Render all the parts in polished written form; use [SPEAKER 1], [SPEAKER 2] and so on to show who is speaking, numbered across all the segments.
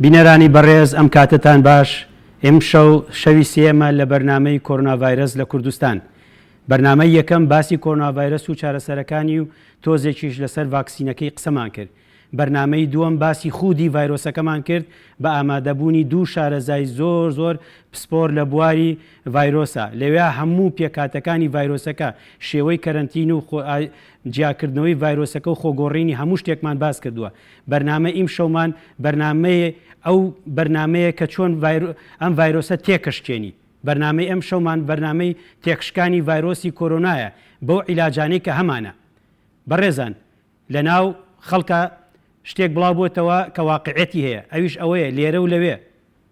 [SPEAKER 1] بینەرانی بەڕێز ئەم کاتتان باش ئێم شەوی سێمە لە بەرنامەی کۆرۆناڤایرەس لە کوردستان. بەرنامەی یەکەم باسی کۆرۆناڤایرەس و چارەسەرەکانی و تۆزێکیش لەسەر ڤاکسینەکەی قسەمان کرد. بەرنامەی دووەم باسی خودی ڤایرۆسەکەمان کرد بە ئامادەبوونی دوو شارەزای زۆر پسپۆر لە بواری ڤایرۆسە. لەوێ هەموو پێکاتەکانی ڤایرۆسەکە، شێوەی کەرەنتین و جیاکردنەوەی ڤایرۆسەکە و خۆگۆڕینی هەموو شتێکمان باس کردووە. بەرنامە ئیم شەومان ئەو بەرنمەیە کە چۆن ئەم ڤایرۆسە تێکەشکێنی. بەرنامەی ئەم شەومان بەرنامەی تێکشکانی ڤایرۆسی کۆرۆنایە بەو عیلاجانەی کە هەمانە. بەڕێزان، لە ناو خەڵکە شتێک بڵاو بۆتەوە کە واقعەتی هەیە، ئەویش ئەوەیە لێرە و لەوێ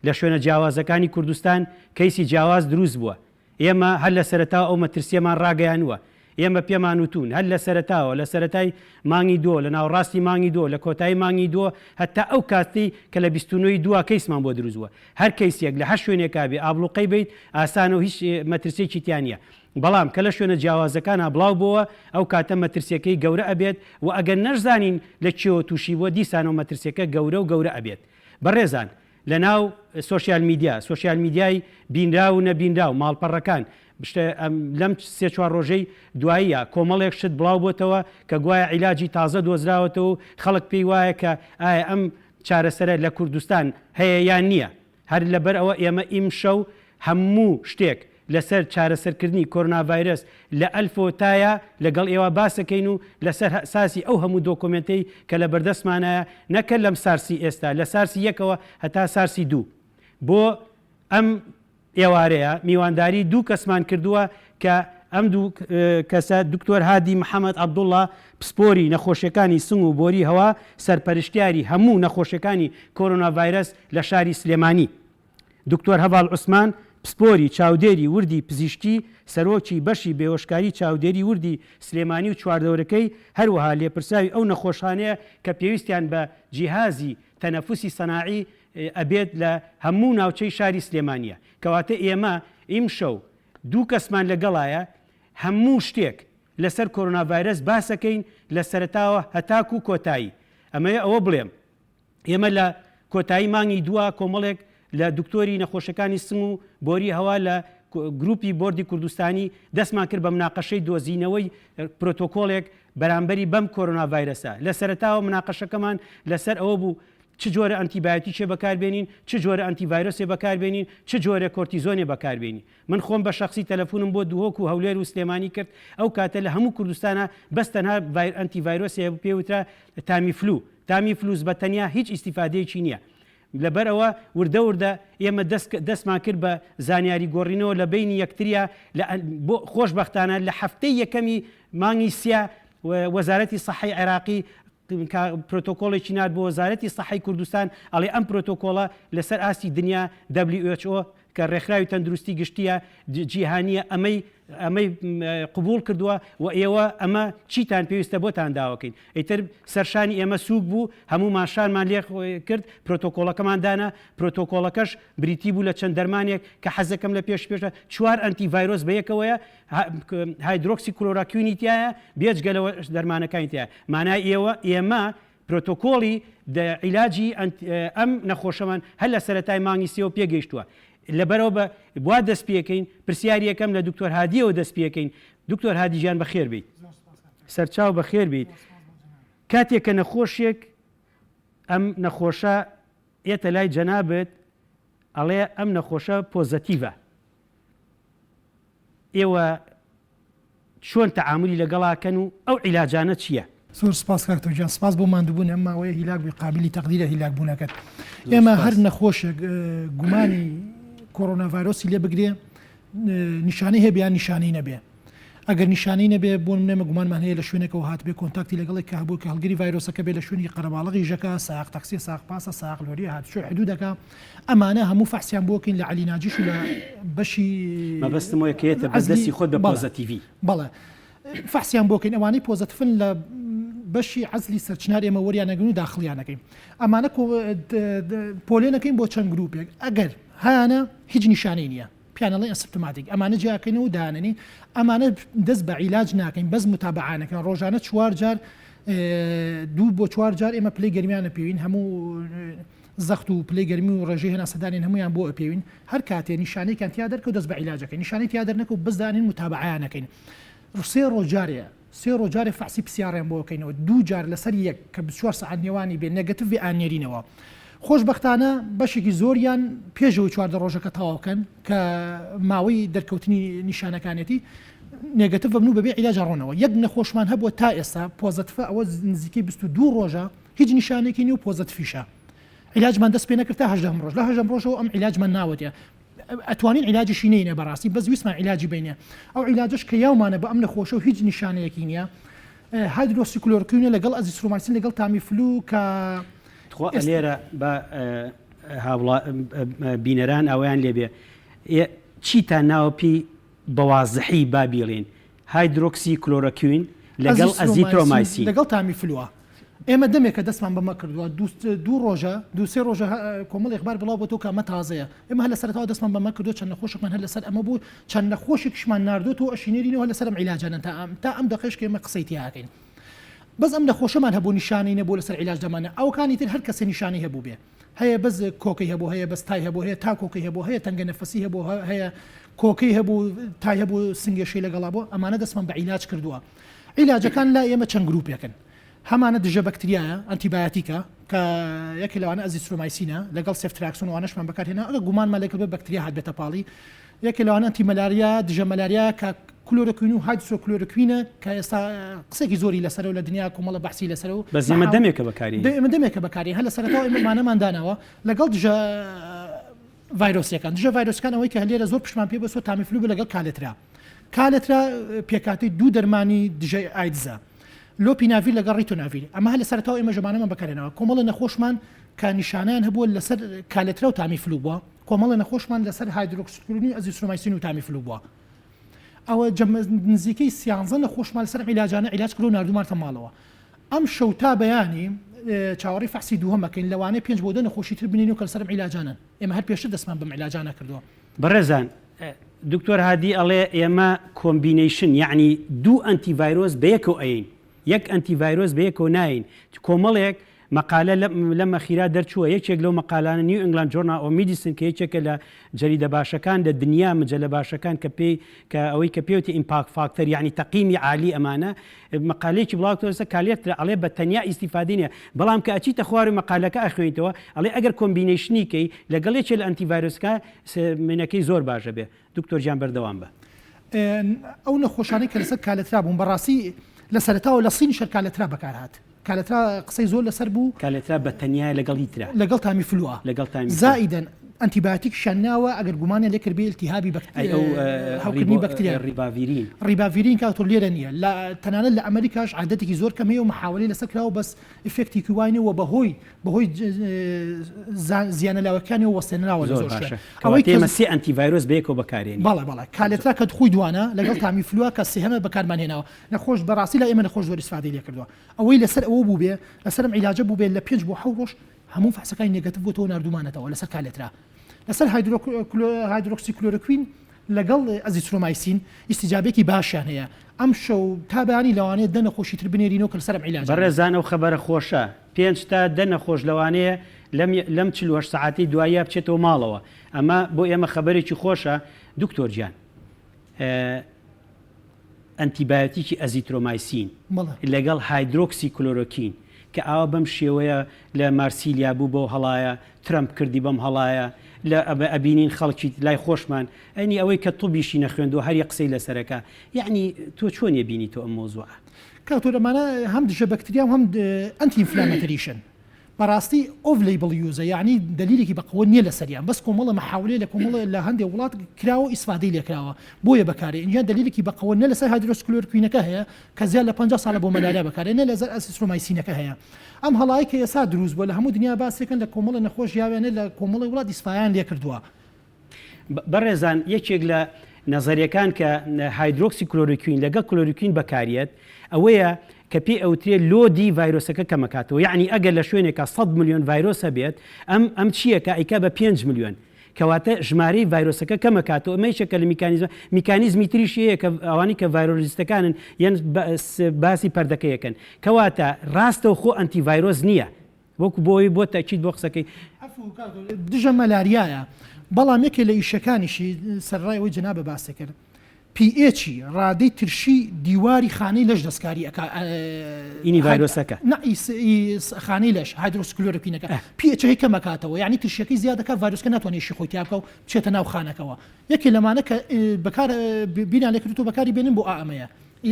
[SPEAKER 1] لە شوێنە جیاوازەکانی کوردستان کەیسی جیاواز دروست بووە. ئێمە هەر لە سەرەتاوە ئەو مەترسیەمان ڕاگەیانووە. ئێمە پێمان وتون هەر لە سەرەتاوە لە سەرەتای مانگی دووە، لە ناوڕاستی مانگی دووە، لە کۆتایی مانگی دووە، هەتا ئەو کاتی کە لە 29 دووە کەیسمان بۆ دروست بووە. هەر کەیسێک لە هەر شوێنێکا بێ ئابلوقەی بیت ئاسانە و هیچ مەترسێکی تیانە. بەڵام کە لە شوێنە جیاوازەکانە بڵاو بووە ئەو کاتە مەترسیەکەی گەورە ئەبێت و ئەگەر نەشزانین لە چێوە تووشی بووە دیسانەوە مەترسیەکە گەورە و گەورە ئەبێت. بەڕێزان، لە ناو سۆشیال میدیای بینرا و نەبینرا و ماڵپەڕەکان لەم سێ چوار ڕۆژەی دواییە کۆمەڵێک شت بڵاو بۆتەوە کە گوایە عیلاجی تازە دۆزراوەتەوە و خەڵک پێی وایە کە ئایا ئەم چارەسەرە لە کوردستان هەیە یان نییە. هەر لەبەر ئەوە ئێمە ئیم شەو هەموو شتێک لەسەر چارەسەرکردنی کۆرۆناڤایرەس لە ئەلفۆتایە لەگەڵ ئێوە باسەکەین و لەسەر ساسی ئەو هەموو دۆکۆمنتەی کە لە بەردەستمانایە نەکە لەم سارسی ئێستا لە سارسی یەکەوە هەتا سارسی دوو. بۆ ئەم ئێوارەیە میوانداری دوو کەسمان کردووە کە ئەم دوو کەسە دکتۆر هادی محەممەد عەبدوڵڵا پسپۆری نەخۆشیەکانی سنگ و بۆری هەوا سەرپەرشتیاری هەموو نەخۆشیەکانی کۆرۆناڤایرەس لە شاری سلێمانی، دکتۆر هەڤاڵ عوسمان پسپۆری چاودێری وردی پزیشکی سەرۆکی بەشی بێهۆشکاری چاودێری وردی سلێمانی و چواردەورەکەی، هەروەها لێپرساوی ئەو نەخۆشانەیە کە پێویستیان بە جیهازی تەنەفوسی سەناعی ئەبێت لە هەموو ناوچەی شاری سلێمانیە. کەواتە ئێمە ئیم شەو دوو کەسمان لەگەڵایە هەموو شتێک لەسەر کۆرۆناڤایرەس باسەکەین لە سەرەتاوە هەتاکو و کۆتایی. ئەمەیە ئەوە بڵێم ئێمە لە کۆتایی مانگی دووە کۆمەڵێک لە دکتۆری نەخۆشەکانی سنگ و بۆری هەوا لە گروپی بۆردی کوردستانی دەستمان کرد بە مناقەشەی دۆزینەوەی پرۆتۆکۆڵێک بەرامبەری بەم کۆرۆناڤایرەسە. لە سەرەتاوە مناقەشەکەمان لەسەر ئەوە بوو چ جۆرە ئەنتیبایۆتیکێ بەکاربێنین، چ جۆرە ئەنتیڤایرۆسێ بەکاربێنین، چ جۆرە کۆرتیزۆنێ بەکاربێنی. من خۆم بە شخصی تەلەفۆنم بۆ دووهۆک و هەولێر و سلێمانی کرد. ئەو کاتە لە هەموو کوردستانە بەس تەنها ئەنتیڤایرۆسێ پێوترا تامیفلوس بە تەنیا هیچ ئیسیفادەیەکی نییە. لەبەرەوە وردە ئێمە دەستمان کرد بە زانیاری گۆڕینەوە لە بینی یەکتریە. خۆشبەختانە لە هەفتەی یەکەمی مانگی سیا وەزارەتی سەحەی عێراقی پرۆتۆکۆڵێکی نات بۆ وەزارەتی سەحەی کوردستان ئەڵێ ئەم پرۆتۆکۆڵە لەسەر ئاستی دنیا WHO کە ڕێکخراوی تەندروستی گشتیە جیهانیە ئەمەی قبول کردووە و ئێوە ئەمە چیتان پێویستە بۆتان داواکەین. ئیتر سەرشانی ئێمە سووک بوو، هەموو ماشانمان لێ کرد، پرۆتۆکۆڵەکەمان دانا. پرۆتۆکۆڵەکەش بریتی بوو لە چەند دەرمانێک کە حەزەکەم لە پێشە 4 ئەنتیڤایرۆس بەیەکەوەیە، هایدرۆکسی کلۆراکوینی تایە، بێجگەلەوە دەرمانەکانی تایە. مانای ئێمە پرۆتۆکۆڵی عیلاجی ئەم نەخۆشەمان هەر لە سەرەتای مانگی سێوە پێگەیشتووە. لەبەرەوە وا دەست پێکەین، پرسیاری یەکەم لە دکتۆر هادیەوە دەست پێکەین. دکتۆر هادی گیان بەخێر بیت، سەرچاو بەخێر بیت. کاتێک کە نەخۆشیێک ئەم نەخۆشە ئێتە لای جەنابێت ئەڵێ ئەم نەخۆشە پۆزەتیڤە، ئێوە چۆن تەعاملی لەگەڵاکەن و ئەو عیلاجانە چییە؟
[SPEAKER 2] زۆر سپاس کاکتۆر گیان، سپاس بۆ ماندووبوون ئەم ماوەیە هیلاک بووی قابلی تەقدیرە هیلاک بوونەکەت. ئێمە هەر نەخۆشێک گومانی کۆرۆناڤایرۆسی لێ بگرێ نیشانەی هەیە بیان نیشانەی نەبێ. ئەگەر نیشانەی نەبێ بۆ نمونە گومانمان هەیە لە شوێنێکەوە هات بێ کۆنتاکتی لەگەڵی کە هەبوو کە هەڵگری ڤایرۆسەکە بێ لە شوێنی قەرەباڵغی ژەکە، ساق تەکسی، ساق پاسە، ساق لۆری هاتوچۆ حدودەکە، ئەمانە هەموو فەحسیان بۆکەین لە عەلیناجیش و لە بەشی
[SPEAKER 1] مەبەستمەوەی کەیەتە بەدەستی خۆت بە پۆزەتیڤی.
[SPEAKER 2] بەڵێ فەحسیان بۆکەین، ئەوانەی پۆزەتیڤن لە بەشی عەزلی سەرچنار ئێمە وەریانەگرن و داخڵیانەکەین. ئەمانە پۆلێنەکەین بۆ چەند گروپێک. ئەگەر هەیانە هیچ نیشانەی نییە، پیانەڵی ئەسیمپتۆماتیک، ئەمانە جیاکەین و داننی، ئەمانە دەست بە عیلاج ناکەین، بەس متابعانەکەن. ڕۆژانە 4 جار 2 بۆ 4 جار ئێمە پلەی گەرمیانە پێوین، هەموو زەخت و پلەی گەرمی و ڕێژەی هێنا سەدانین هەمویان بۆ ئەپێوین هەر کاتێ نیشانەیەکیان تیا دەرکە و دەست بە عیلاجەکەی نیشانەی تیا دەرنەکە و بزانین متابعەیانەکەین سێ ڕۆژارەیە سێ ڕۆژارێ فحسی پرسیاریان بۆ بکەینەوە دوو جار لەسەر یەک کە 24 ساعت نێوانی بێ نەگەتیڤی ئانێرینەوە خۆشبەختانە بەشێکی زۆریان پێشەوەی چواردە ڕۆژەکە تەواوکەن کە ماوەی دەرکەوتنی نیشانەکانێتی نێگەتیڤ بنوو بەبێ عیلاج ڕۆنەوە یەک نەخۆشمان هەبووە تا ئێستا پۆزەتیڤە ئەوە نزیکەی 22 ڕۆژە هیچ نیشانێکی نیو پۆزەتیڤیشە عیلاجمان دەست پێ نەکرد تا 18 ڕۆژ لە 18 ڕۆژەوە ئەم عیلاجمان ناوەتێ ئەتوانین عیلاجیشی نینە بەڕاستی بەس ویسمان عیلاجی بینێ ئەو عیلاجش کە یاومانە بە ئەم نەخۆشە و هیچ نیشانەیەکی نییە هایدرۆکسیکلۆرکوینە لەگەڵ ئەزیترومایسین لەگەڵ تامیفلو کە
[SPEAKER 1] لێرە بە بینەران ئەویان لێبێ چیتان ناوەپی بەوازحی بابیڵین هایدرۆکسی کلۆرەکوین لەگەڵ ئەزیترۆمایسین
[SPEAKER 2] لەگەڵ تامیفلووە ئێمە دەمێکە دەستمان بەمە کردووە دوو ڕۆژە دوسێ ڕۆژە کۆمەڵ ئەخبار بڵاو بۆ تۆ کامە تازەیە ئێمە هەر لەسەرەوە دەستمان بەمە کردو چەند نەخۆشێکمان هەر لەسەر ئەمە بوو چەند نەخۆشێکشمان ناردووە تۆ ئەشینێرینەوە لەسەر ئەم عیلاجانن تا ئەم دەقێش کە ئێمە قسەی تیاکەین بەس ئەم نەخۆشەمان هەبوو نیشانەی نەبوو لەسەر عیلاج دەمانە ئەوکانی تر هەر کەسێ نیشانی هەبوو بێ هەیە بەس کۆکەی هەبوو هەیە بەس تای هەبوو هەیە تا کۆکەی هەبوو هەیە تەنگە نەفەسی هەبوو هەیە کۆکەی هەبوو تای هەبوو سنگێشەی لەگەڵا بوو ئەمانە دەستمان بە عیلاج کردووە عیلاجەکان لا ئێمە چەند گروپێکن هەمانە دژە بەکتریایە ئەنتیبایۆتیکە کە یەکی لەوانە ئەزیترۆمایسینە لەگەڵ سێفتراکسۆن وانەشمان بەکارهێنا ئەگە گومانمان لێ کرد بەکتریا هات بێتە پاڵی یەکی لەوانە ئەنتیمەلاریا دژە مەلاریا کە کلۆرۆکوین و هایدرۆکلۆرۆکوینە کە ئێستا قسێکی زۆری لەسەر و لە دنیا کۆمەڵە بەحسی لەسەر و
[SPEAKER 1] بەس ئێمە دەمێکە بەکاری
[SPEAKER 2] ئێمە دەمێکە بەکاری هەر لەسەرەوە ئێمەمانەمان داناوە لەگەڵ دژە ڤایرۆسیەکان دژە ڤایرۆسەکان ئەوەی کە هەلێرە زۆر پشمان پێ بەسۆ تامیفلو بە لەگەڵ کالێترا پێکاتی دوو دەرمانی دژەی ئایدزە لۆپیناڤیر لەگەڵ ڕیتۆناڤیر ئەمە هەر لەسەرەوە ئێمە ژەمانەمان بەکارێنەوە کۆمەڵە نەخۆشمان کە نیشانیان هەبووە لەسەر کالێترا و تامیفلو بووە کۆمەڵە نەخۆشمان لەسەر هایدرۆکسیکلۆرۆکوین و ئەزیترۆمایسین و تامیفلو بووە ئەوە نزیکەی سیانزە نەخۆشمان لەسەر عیلاجانە عیلاج کرد و ناردومانتە ماڵەوە ئەم شەو تا بەیانی چاوەڕی فەحسی دووهەمەکەین لەوانەیە 5 بۆ 10 نەخۆشی تر بنین و کە لەسەر عیلاجانن ئێمە هەر پێشتر دەستمان بەم عیلاجانە کردووە
[SPEAKER 1] بەڕێزان دکتۆر هادی ئەڵێ ئێمە کۆمبینیشن یعنی دوو ئەنتیڤایرۆس بەیەکەوە ئەین یەک ئەنتیڤایرۆس بەیەکەوە ناین کۆمەڵێک مقالە لە مەخیرا دەرچووە یەکێک لەو مقالانە نیو ئینگلاند جۆرنال ئۆف میدیسن کە یەکێکە لە جەریدە باشەکان لە دنیا مجلە باشەکان کە ئەوەی کە پێوتی ئیمپاکت فاکتەر یعنی تەقیمی عالی ئەمانە مقالەیەکی بڵاوتەوەسە کالێترە ئەڵێ بە تەنیا ئیسیفادە نیە بەڵام کە ئەچیتە خوار مقالەکە ئەخوێنیتەوە ئەڵێ ئەگەر کۆمبینیشنیکەی لەگەڵ یەکێک لە ئەنتیڤایرۆسەکە منەکەی زۆر باشە بێ دکتۆر گیان بەردەوام بە
[SPEAKER 2] ئەو نەخۆشانەی کە لەسەر کالێترا بوون بەڕاستی لە سەرەتاوە لە سینی شەر کالێترا بەکارهات کالێترا قسەی زۆر لەسەر بوو
[SPEAKER 1] کالێترا بە تەنیا لەگەڵی ترە
[SPEAKER 2] لەگەڵ تامیفلووە
[SPEAKER 1] لەگەڵ
[SPEAKER 2] زائیدەن ئەنتیباتیک شانناوە ئەگەر گومانە لێ کرد بێ التیهابی هەوکردنی بەکتریا ڕیباڤیرین کاتۆ لێرە نییە لە تەنانەت لە ئەمریکاش عادەتێکی زۆر کەمەیە و محاولی لەسەر کراوە بەس ئفێکتێکی وایەوە بەهۆی زیانەلاوەکانی و وەستێنراوە زۆر
[SPEAKER 1] ئەوەی تێمە سێ ئەنتیڤایرۆس بەیەکەوە بەکارێنی
[SPEAKER 2] بەڵێ کالێترا کە خۆی دوانە لەگەڵ تامیفلووە کە سێهەمە بەکارمانهێناوە نەخۆش بەڕاستی لە ئێمە نەخۆش زۆر استفادەی لێ کردووە ئەوەی لەسەر ئەوە بوو بێ لەسەرم عیلاجە بوو بێ لە 5 بۆ 7 ڕۆژ هەموو فحسەکانی نێگەتیڤ بۆ ناردومانەتەوە لەسەر کالێترا لەسەر هایدرۆکسیکلۆرۆکوین لەگەڵ ئەزیترۆمایسین ئیسیجابێکی باشیان هەیە ئەم شەو تا بەیانی لەوانەیە 10 نەخۆشی تر بنێرینەوە کە لەسەر عیلاج
[SPEAKER 1] بەڕێزان ئەو خەبەرە خۆشە 5 تا 10 نەخۆش لەوانەیە لەم 48 ساعتی دوایە بچێتەوە ماڵەوە ئەمە بۆ ئێمە خەبەرێکی خۆشە دکتۆر گیان ئەنتیبایۆتیکی ئەزیترۆمایسین لەگەڵ هایدرۆکسیکلۆرۆکوین کە ئاوا بەم شێوەیە لە مارسیلیا بوو بۆ هەڵایە ترامپ کردی بەم هەڵایە لە ئەبینین خەڵکی لای خۆشمان ئەنی ئەوەی کە تووبیشی نەخوێندو هەریە قسەی لەسەرەکە یعنی تۆ چۆن بینی تۆ ئەم مۆزوعە
[SPEAKER 2] کاتۆ لەمانە هەم دژە بەکتریا و هەم ئەنتیئینفلامەتریشن بەڕاستی ئۆڤلیبڵ یوزە یعنی دلیلێکی بەقوە نییە لە سەریان بەس کۆمەڵە مەحاولێ لە کۆمەڵە لە هەندێک وڵات کراوە ئیسفادەی لێکراوە بۆیە بەکارێ اینجا دلیلێکی بەقوە نە لەسەر هایدرۆکسیکلۆرۆکوینەکە هەیە کە زیاد لە 50 ساڵە بۆ مەلاریا بەکارێ نە لەسەر ئەزیترۆمایسینەکە هەیە ئەم هەڵایی کە ئێستا دروست بووە لە هەموو دنیا باسێکن لە کۆمەڵە نەخۆش یاوێنە لە کۆمەڵی وڵات ئیسفایان لێ کردووە
[SPEAKER 1] بەڕێزان یەکێک لە نەزەریەکان کە هایدرۆکسیکلۆرۆکوین لەگەڵ کلۆرۆکوین بەکارێت ئەوەیە کە پێی ئەوترێت لۆدی ڤایرۆسەکە کەمەکاتەوە یعنی ئەگەر لە شوێنێکە 100 ملیۆن ڤایرۆسە بێت ئەم چیەکە ئەیکا بە 5 ملیۆن کەواتە ژمارەی ڤایرۆسەکە کەمەکاتەوە ئەمەیشەکە لە میکانیزمی تریشەیە کە ئەوانی کە ڤایرۆلیستەکانن یان باسی پەردەکەیەکەن کەواتە ڕاستەوە خۆ ئەنتیڤایرۆس نییە وەکو بۆی بۆ تاکید بۆ قسەکەی
[SPEAKER 2] دژە مەلاریایە بەڵام یەکێ لە ئیشەکانیشی سەرڕایەوەی جەنابە باسی کرد PHی ڕادەی ترشی دیواری خانەی لەش دەستکاری
[SPEAKER 1] ئینی ڤایرۆسەکە
[SPEAKER 2] خانەی لەش هایدرۆکسکلۆرۆکوینەکە PH هەیە کەمەکاتەوە یعنی ترشەکەی زیادەکە ڤایرۆسکە ناتوانێت شی خۆی تیا بکە و بچێتە ناو خانەکەەوە یەکێ لەمانە کە بەکار بینان لێکردو بەکاری بێنن بۆ ئامەیە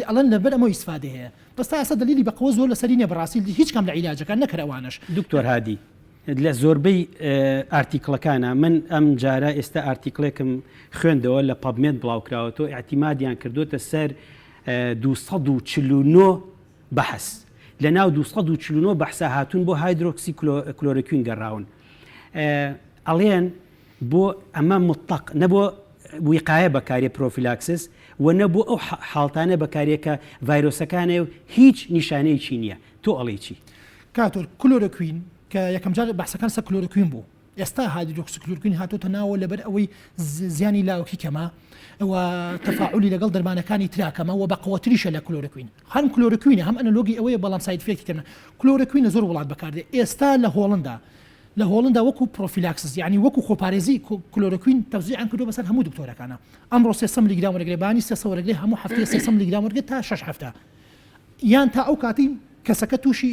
[SPEAKER 2] ئەڵەن لەبەر ئەمە ئیسفادە هەیە بەستا ئەستا دلیلی بەقەوە زۆر لەسەری نیە بەڕاستی هیچ کام لە عیلاجەکان نەکەوانش
[SPEAKER 1] دکتۆر هادی لە زۆربەی ئارتیکڵەکانە من ئەم جارە ئێستا ئارتیکڵێکم خوێندەوە لە پەبمێد بڵاوکراوەتەوە ئاعتیمادیان کردوتە سەر 249 بەحث لە ناو 249 بەحسا هاتوون بۆ هایدرۆکسی کلۆرۆکوین گەڕاون ئەڵێن بۆ ئەمە مطلق نەبۆ ویقایە بەکارێ پرۆفیلاکسس و نەبوو ئەو حاڵتانە بەکارێکە ڤایرۆسەکانێ و هیچ نیشانەیەکی نییە تۆ ئەڵێ چی
[SPEAKER 2] کاتۆر کلۆرۆکوین کە یەکەم جار بەحسەکان سە کلۆرۆکوین بوو ئێستا هایدرۆکسیکلۆرۆکوین هاتوۆتە ناوە لەبەر ئەوەی زیانی لاوکی کەمە و تەفاعلی لەگەڵ دەرمانەکانی تراکەمە و بەقەوەتریشە لە کلۆرۆکوین هەم کلۆرۆکوینە هەم ئەنەلۆگی ئەوەیە بەڵام ساید ئیفێکتی تێنە کلۆرۆکوینە زۆر وڵات بەکاردێ ئێستا لە هۆڵندا وەکو پرۆفیلاکسس یعنی وەکو خۆپارێزی کلۆرۆکوین تەوزیعیان کردو بەسەر هەموو دکتۆرەکانە ئەمڕۆ 300 میلیگرام وەرەگرێ بانی 300 وەرەگرێ هەموو هەفتەیە 300 میلیگرام وەرگێت تا 6 هەفتە یان تا ئەو کاتی کەسەکە تووشی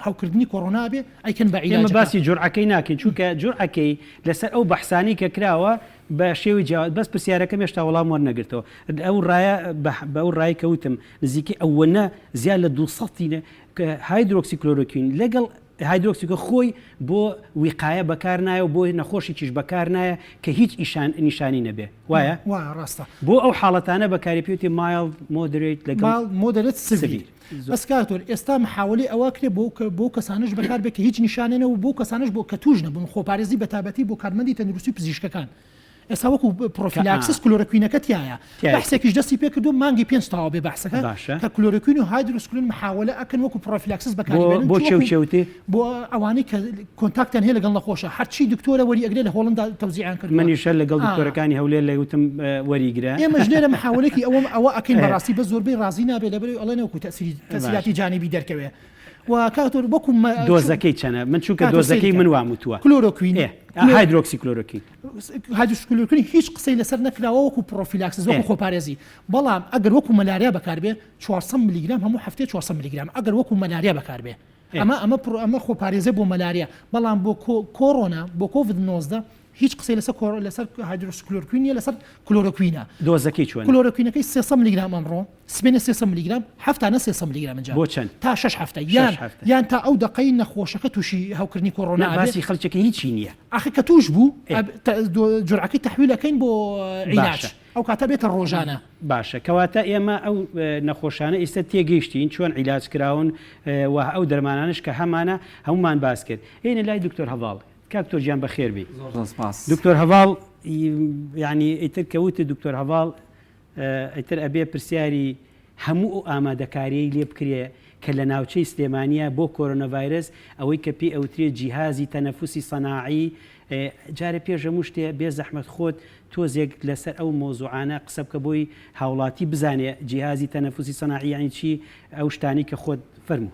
[SPEAKER 2] هەوکردنی کۆڕۆنا بێ ئەیکەن بە عیلاج
[SPEAKER 1] ئێمە باسی جورعەکەی ناکەین چونکە جورعەکەی لەسەر ئەو بەحسانی کە کراوە بە شێوی جیاوات بەس پرسیارەکەم هێشتا وەڵام وەرنەگرتەوە ئەو ڕایە بە ئەو ڕای کەوتم نزیکی ئەوەنە زیاد لە 200 کە هایدرۆکسی کلۆرۆکوین لەگەڵ هایدرۆکسیکە خۆی بۆ ویقایە بەکار نایە و بۆ نەخۆشیکیش بەکار نایە کە هیچ نیشانی نەبێ وایە
[SPEAKER 2] ڕاستە
[SPEAKER 1] بۆ ئەو حاڵەتانە بەکاری پێوتی مایڵ مۆدرێت لەگەڵ
[SPEAKER 2] مۆدرێت سڤیر بەسکاتۆر ئێستا محاولی ئەوە کرێ بۆ کەسانش بەکار بێت کە هیچ نیشانێنە و بۆ کەسانش بۆ کە توش نەبوون خۆپارێزی بەتابەتی بۆ کارمەندی تەندروستی پزیشکەکان ئێستا وەکو پرۆفیلاکسس کلۆرۆکوینەکە تایە بەحسێکیش دەستی پێ کردو مانگی 5 تاوا بێ بەحسەکە کە کلۆرۆکوین و هایدرۆکسکلۆرۆکوین محاولە ئەکەن وەکو پرۆفیلاکسس بەکاربێنن
[SPEAKER 1] بۆ چێوچێوتێ
[SPEAKER 2] بۆ ئەوانەی کە کۆنتاکتیان هەیە لەگەڵ نەخۆشە هەرچی دکتۆرە وەریئەگرێ لە هۆڵندا تەوزیعیان کرد
[SPEAKER 1] منیشە لەگەڵ دکتۆرەکانی هەولێر لەوتم وەریگرا
[SPEAKER 2] ئێمەش لێرە محاولێکی ئەوە ئەکەین بەڕاستی بە زۆربەی ڕازی نابێت لەبەر ئەڵێن وەکو تەسیراتی جانبی دەرکەوێ و کاتۆر بۆکو
[SPEAKER 1] دۆزەکەی چەنە من چونکە دۆزەکەی من واموتووە
[SPEAKER 2] کلۆرۆکوین
[SPEAKER 1] هایدرۆکسی کلۆرۆکوین
[SPEAKER 2] هایدرۆکسیکلۆرۆکوین هیچ قسەی لەسەر نەکراوە وەکو پرۆفیلاکسس وەکو خۆپارێزی بەڵام ئەگەر وەکو مەلاریا بەکاربێ 400 میلیگرام هەموو هەفتەیە 400 میلیگرام ئەگەر وەکو مەلاریا بەکاربێ ئەمە خۆپارێزە بۆ مەلاریا بەڵام بۆ کۆڕۆنا بۆ کۆڤید 19 هیچ قسەی لەسەر هایدرۆکسیکلۆرۆکوینە لەسەر کلۆرۆکوینە
[SPEAKER 1] دۆزەکەی چۆن
[SPEAKER 2] کلۆرۆکوینەکەی 300 میلیگرام ئەمڕۆ سبێنە 300 میلیگرام هەفتانە 300 میلیگرام جا
[SPEAKER 1] بۆ چەند
[SPEAKER 2] تا 6 هەفتە یان تا ئەو دقەی نەخۆشەکە تووشی هەوکردنی کۆڕۆنا
[SPEAKER 1] باسی خەڵکێکی هیچی نییە
[SPEAKER 2] ئاخر کە توش بوو جورعەکەی تەحویلەکەین بۆ عیلاج ئەو کاتە بێتە ڕۆژانە
[SPEAKER 1] باشە کەواتە ئێمە ئەو نەخۆشانە ئێستا تێگەیشتین چۆن عیلاج کراون و ئەو دەرمانانش کە هەمانە هەمومان باس کرد هێنە لای دکتۆر هەڤاڵ کاکتۆر گیان بەخێر بی دکتۆر هەڤاڵ یعنی ئیتر کەوتە دکتۆر هەڤاڵ ئیتر ئەبێ پرسیاری هەموو ئەو ئامادەکاریەی لێ بکرێ کە لە ناوچەی سلێمانیا بۆ کۆرۆنەڤایرەس ئەوەی کە پێی ئەوترێ جیهازی تەنەفوسی سەناعی جارە پێش هەموو شتێ بێ زەحمەت خۆت تۆزێک لەسەر ئەو مۆزوعانە قسە بکە بۆی هاوڵاتی بزانێ جیهازی تەنەفوسی سەناعی یانی چی ئەو شتانی کە خۆت فەرموو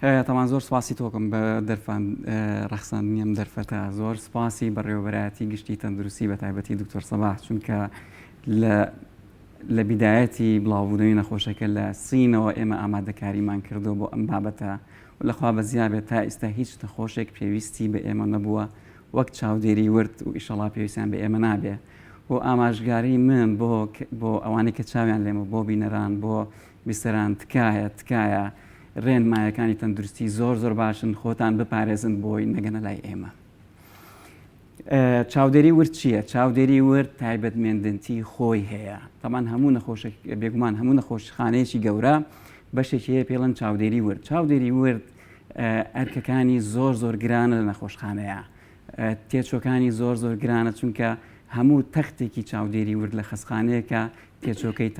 [SPEAKER 3] تەمان زۆر سپاسی تۆکم بە دەرفان ڕەخساندنیم دەرفەتە زۆر سپاسی بەڕێوەبەرایەتی گشتی تەندروستی بە تایبەتی دکتۆر سەباح چونکە لە بیدایەتی بڵاوبوونەوەی نەخۆشەکە لە سینەوە ئێمە ئامادەکاریمان کردو بۆ ئەم بابەتە و لەخوا بەزیابێت تا ئێستا هیچ نەخۆشێک پێویستی بە ئێمە نەبووە وەک چاودێری ورد و ئیشەڵا پێویستیان بە ئێمە نابێ بۆ ئاماژگاری من بۆ ئەوانەی کە چاویان لێمە بۆ بینەران بۆ بیستەران تکایە ڕێنمایەکانی تەندروستی زۆر باشن خۆتان بپارێزن بۆی نەگەنە لای ئێمە. چاودێری ورد چییە؟ چاودێری ورد تایبەتمێندنتی خۆی هەیە. تامان هەموو بێگومان هەموو نەخۆشخانەیەکی گەورە بەشێکی هەیە پێڵەن چاودێری ورد. چاودێری ورد ئەرکەکانی زۆر گرانە لە نەخۆشخانەیە. تێچۆکانی زۆر گرانە چونکە هەموو تەختێکی چاودێری ورد لە خەسخانەیەکە تێچۆکەی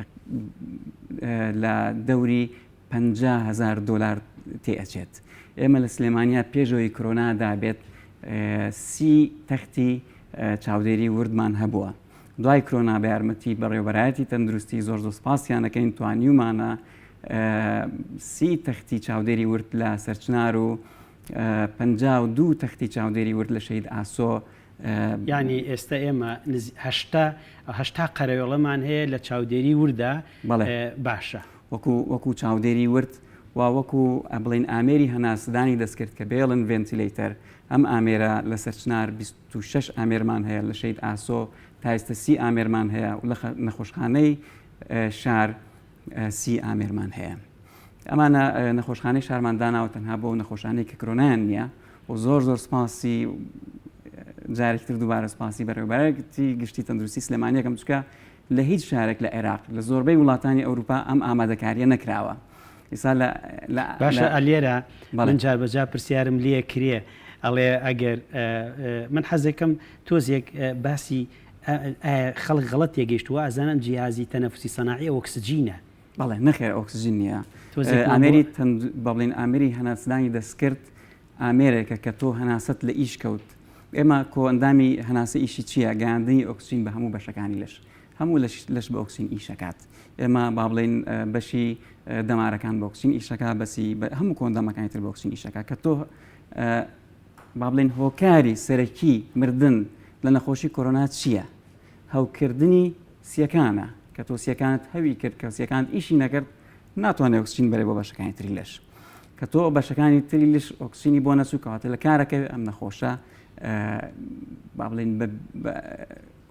[SPEAKER 3] لە دەوری $50,000 تێئەچێت. ئێمە لە سلێمانیا پێشەوەی کۆرۆنادا بێت 30 تەختی چاودێری وردمان هەبووە. دوای کۆرۆنا بە یارمەتی بەڕێوەبەرایەتی تەندروستی زۆر سپاسیانەکەین توانیومانە 30 تەختی چاودێری ورد لە سەرچنار و 52 تەختی چاودێری ورد لە شەید ئاسۆ
[SPEAKER 1] ینی ئێستا ئێمە هەشتا قەرەوێڵەمان هەیە لە چاودێری وردا باشە
[SPEAKER 3] وەکو چاودێری ورد وەکو بڵین ئامێری هەناسدانی دەستکرد کە بێڵن ڤێنتیلەیتەر ئەم ئامێرە لە سەرچنار 26 ئامێرمان هەیە لە شەید ئاسۆ تا ئێستا 30 ئامێرمان هەیە و لە نەخۆشخانەی شار 30 ئامێرمان هەیە. ئەمانە نەخۆشخانەی شارمان داناوە تەنها بۆ نەخۆشانەی کە کۆرۆنایان نییە و زۆر سپاسی جارێکتر دووبارە سپاسی بەڕێوەبەرێتی گشتی تەندروستی سلێمانیەکەم چکە لە هیچ شارێک لە عێراق لە زۆربەی وڵاتانی ئەوروپا ئەم ئامادەکاریە نەکراوە. ئێستا
[SPEAKER 1] باشە ئەلێرە من جاربەجار پرسیارم لێ کرێ ئەڵێ ئەگەر من حەزەکەم تۆزێک باسی خەڵک غەڵەت تێگەیشتووە ئەزانن جیهازی تەنەفوسی سەناعی ئۆکسجینە.
[SPEAKER 3] بەڵێ نەخێر ئۆکسجین نییە. ئامێری بەڵێن ئامێری هەناسدانی دەستکرد ئامێرێکە کە تۆ هەناست لە ئیش کەوت. ئێمە کۆئەندامی هەناسە ئیشی چییە؟ گەیاندنی ئۆکسجین بە هەموو بەشەکانی لەش. هەموو لەش بە ئۆکسجین ئیشەکات. ئێمە با بڵێن بەشی دەمارەکان بە ئۆکسجین ئیشەکە بەسی هەموو کۆندەمەکانی تر بە ئۆکسجین ئیشەکە کە تۆ با بڵێن هۆکاری سەرەکی مردن لە نەخۆشی کۆرۆنا چییە؟ هەوکردنی سیەکانە کە تۆ سیەکانت هەوی کرد کە سیەکانت ئیشی نەکرد ناتوانێت ئۆکسجین بەرێ بۆ بەشەکانی تری لەش. کە تۆ بەشەکانی تری لەش ئۆکسجینی بۆ نەچووکەواتە لە کارەکەوێت ئەم نەخۆشە با بڵێن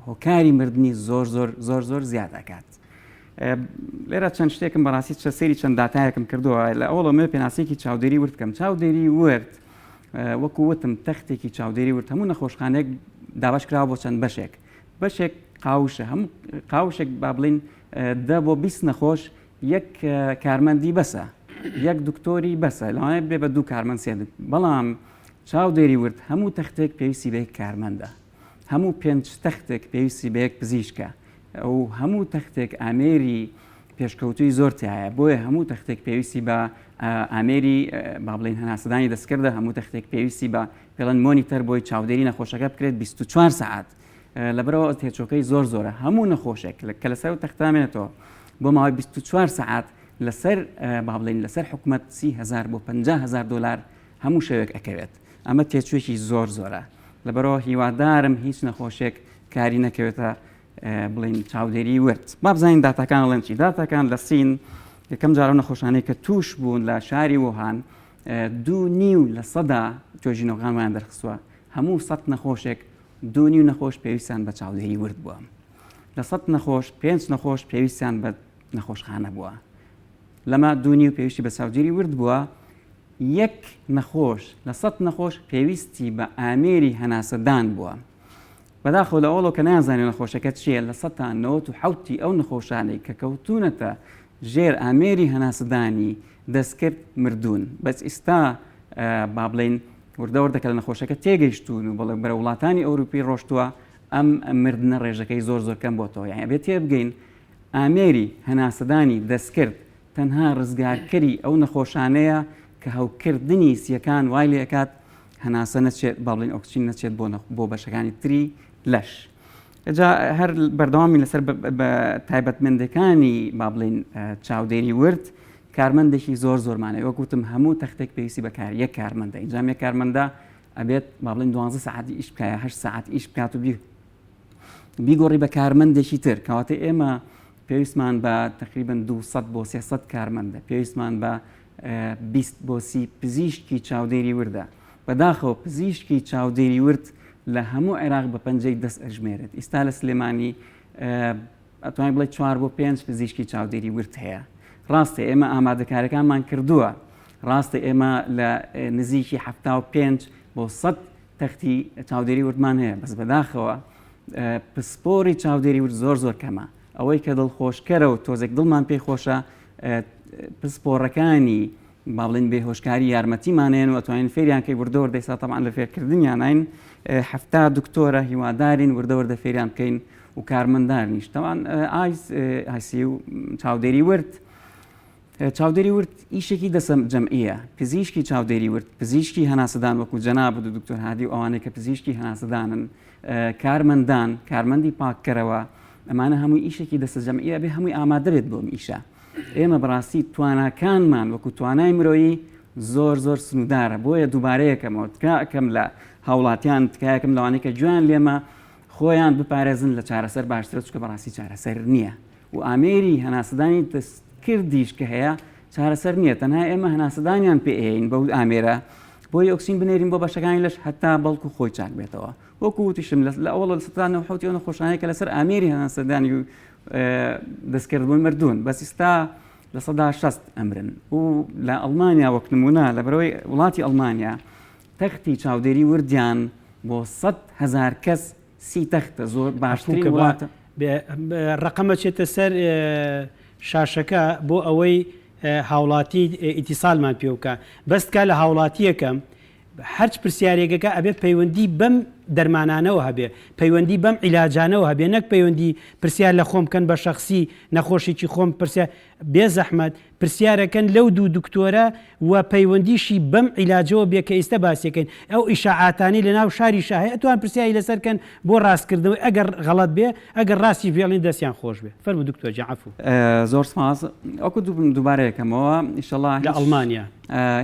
[SPEAKER 3] هۆکاری مردنی زۆر زیاد دەکات. لێرە چەند شتێکم بەڕاستی سەیری چەند داتایەکم کردووە لە ئەوڵەمە پێناسێکی چاودێری ورد بکەم. چاودێری ورد وەکو وتم تەختێکی چاودێری ورد هەموو نەخۆشخانەیەک دابش کراوە بۆ چەند بەشێک قاوشە هەموو قاوشێک با بڵێن 10 بۆ 20 نەخۆش یەک کارمەندی بەسە یەک دکتۆری بەسە لەوانەیە بێ بە 2 کارمەند سێدت. بەڵام چاودێری ورد هەموو تەختێک پێویستی بە یەک کارمەندە. هەموو 5 تەختێک پێویستی بە یەک پزیشکە ئەو هەموو تەختێک ئامێری پێشکەوتوی زۆر تایە بۆیە هەموو تەختێک پێویستی بە ئامێری با بڵێن هەناسەدانی دەستکردە هەموو تەختێک پێویستی بە پێڵەن مۆنیتەر بۆی چاودێری نەخۆشەکە بکرێت 24 ساعت لەبەرەوە تێچۆکەی زۆرە هەموو نەخۆشێک کە لەسەر تەختامێنێتەوە بۆ ماوەی 24 ساعت لەسەر با بڵێن لەسەر حکومەت 30,000 بۆ 50,000 دلار هەموو شەوێک ئەکەوێت. ئەمە تێچوێکی زۆرە لەبەرەوە هیوادارم هیچ نەخۆشێک کاری نەکەوێتە بڵین چاودێری ورد. با بزانین داتاکان ئەڵێن چی؟ داتاکان لە سین یەکەم جارە نەخۆشانەی کە توش بوون لە شاری ووهان 2.9% توێژینەوەکانیان دەرخستووە. هەموو 100 نەخۆشێک 2.9 نەخۆش پێویستیان بە چاودێری ورد بووە. لە 100 نەخۆش 5 نەخۆش پێویستیان بە نەخۆشخانە بووە. لەمە 2.9 پێویستی بە چاودێری ورد بووە. یەک نەخۆش لە 100 نەخۆش پێویستی بە ئامێری هەناسەدان بووە. بەداخەوە لە ئەوڵۆ کە نازانێت نەخۆشەکە چییە لە 97 ئەو نەخۆشانەی کە کەوتونەتە ژێر ئامێری هەناسەدانی دەستکرد مردوون. بەس ئێستا با بڵێن وردەوردەکە لە نەخۆشەکە تێگەیشتون و بەڵێ بەرە وڵاتانی ئەوروپی ڕۆشتووە ئەم مردنە ڕێژەکەی زۆر کەم بۆتەوە. یعنی بێت تێ بگەین ئامێری هەناسەدانی دەستکرد تەنها ڕزگارکەری ئەو نەخۆشانەیە کە هەوکردنی سیەکان وای لێکات هەناسە نەچێت با بڵێن ئۆکسجین نەچێت بۆ بەشەکانی تری لەش. ئەجا هەر بەردەوامی لەسەر بە تایبەتمەندەکانی با بڵێن چاودێری ورد کارمەندێکی زۆرمانەیە وەکوتم هەموو تەختێک پێویستی بەکار یەک کارمەندە. ئینجام یەک کارمەندە ئەبێت با بڵێن 12 ساعتی ئیش بکایە 8 ساعت ئیش بکات و بیگۆڕی بە کارمەندێکی تر کەواتە ئێمە پێویستمان بە تقریباً 200 بۆ 300 کارمەندە پێویستمان بە 20 بۆ 30 پزیشکی چاودێری وردە. بەداخەوە پزیشکی چاودێری ورد لە هەموو عێراق بە پەنجەی دەست ئەژمێرێت. ئێستا لە سلێمانی ئەتوانین بڵێ 4 بۆ 5 پزیشکی چاودێری ورد هەیە. ڕاستە ئێمە ئامادەکارەکانمان کردووە. ڕاستە ئێمە لە نزیکی 75 بۆ 100 تەختی چاودێری وردمان هەیە. بەس بەداخەوە پسپۆری چاودێری ورد زۆر کەمە. ئەوەی کە دڵخۆشکەرە و تۆزێک دڵمان پێی خۆشە پسپۆڕەکانی با بڵێن بێهۆشکاری یارمەتیمانێن و ئەتوانین فێریان کەی وردەوەردە ئێستا تەمەعاً لە فێرکردنیانین 70 دکتۆرە هیوادارین وردەوەردە فێریان بکەین و کارمەندانیش. تەمەعاً ئایسی و چاودێری ورد چاودێری ورد ئیشێکی دەسە جەمعیە. پزیشکی چاودێری ورد پزیشکی هەناسەدان وەکو جەناب و دکتۆر هادی و ئەوانەی کە پزیشکی هەناسەدانن کارمەندان کارمەندی پاککەرەوە ئەمانە هەمووی ئیشێکی دەسە جەمعیە بێ هەمووی ئامادەبێت بۆم ئیشە. ئێمە بەڕاستی تواناکانمان وەکو توانای مرۆیی زۆر سنوودارە بۆیە دووبارەیەکەمەوە تکاکەم لە هاوڵاتیان تکایەکەم لەوانەیە کە جویان لێمە خۆیان بپارێزن لە چارەسەر باشترە چکە بەڕاستی چارەسەر نییە و ئامێری هەناسەدانی دەستکردیش کە هەیە چارەسەر نییە تەنها ئێمە هەناسەدانیان پێین بەو ئامێرە بۆی ئۆکسین بنێرین بۆ بەشەکانی لەش هەتا بەڵکو خۆی چاک بێتەوە وەکو وتیشم لە ئەوڵ سەدان و حوتی ئەو نەخۆشانەیە کە لەسەر ئامێری هەناسەدانی و دەستکردبوون مردوون بەس ئێستا لە 160 ئەمرن و لە ئەڵمانیا وەک نمونە لە بەرەوەی وڵاتی ئەڵمانیا تەختی چاودێری وردیان بۆ 100,000 کەس 30 تەختە زۆر باشترین وڵاتە
[SPEAKER 1] ڕقەمە چێتە سەر شاشەکە بۆ ئەوەی هاوڵاتی ئیتیسالمان پێوکە بەستکە لە هاوڵاتیەکەم هەرچ پرسیارێکەکە ئەبێت پەیوەندی بەم دەرمانانەوە هەبێ پەیوەندی بەم عیلاجانەوە هەبێ نەک پەیوەندی پرسیار لە خۆم بکەن بە شخصی نەخۆشێکی خۆم پرسیار بێ زەحمەت پرسیارەکەن لەو دوو دکتۆرە و پەیوەندیشی بەم عیلاجەوە بێ کە ئێستا باسیەکەین ئەو ئیشاعاتانی لە ناو شاری شاهەیە ئەتوان پرسیاری لەسەرکەن بۆ ڕاستکردنەوەی ئەگەر غەڵەت بێ ئەگەر ڕاستی فێڵین دەستیان خۆش بێ فەرموو دکتۆر جان عەفو
[SPEAKER 3] زۆر سپاس ئەوکو دووبارەیەکەمەوە ئینشەڵڵا
[SPEAKER 1] لە ئەڵمانیا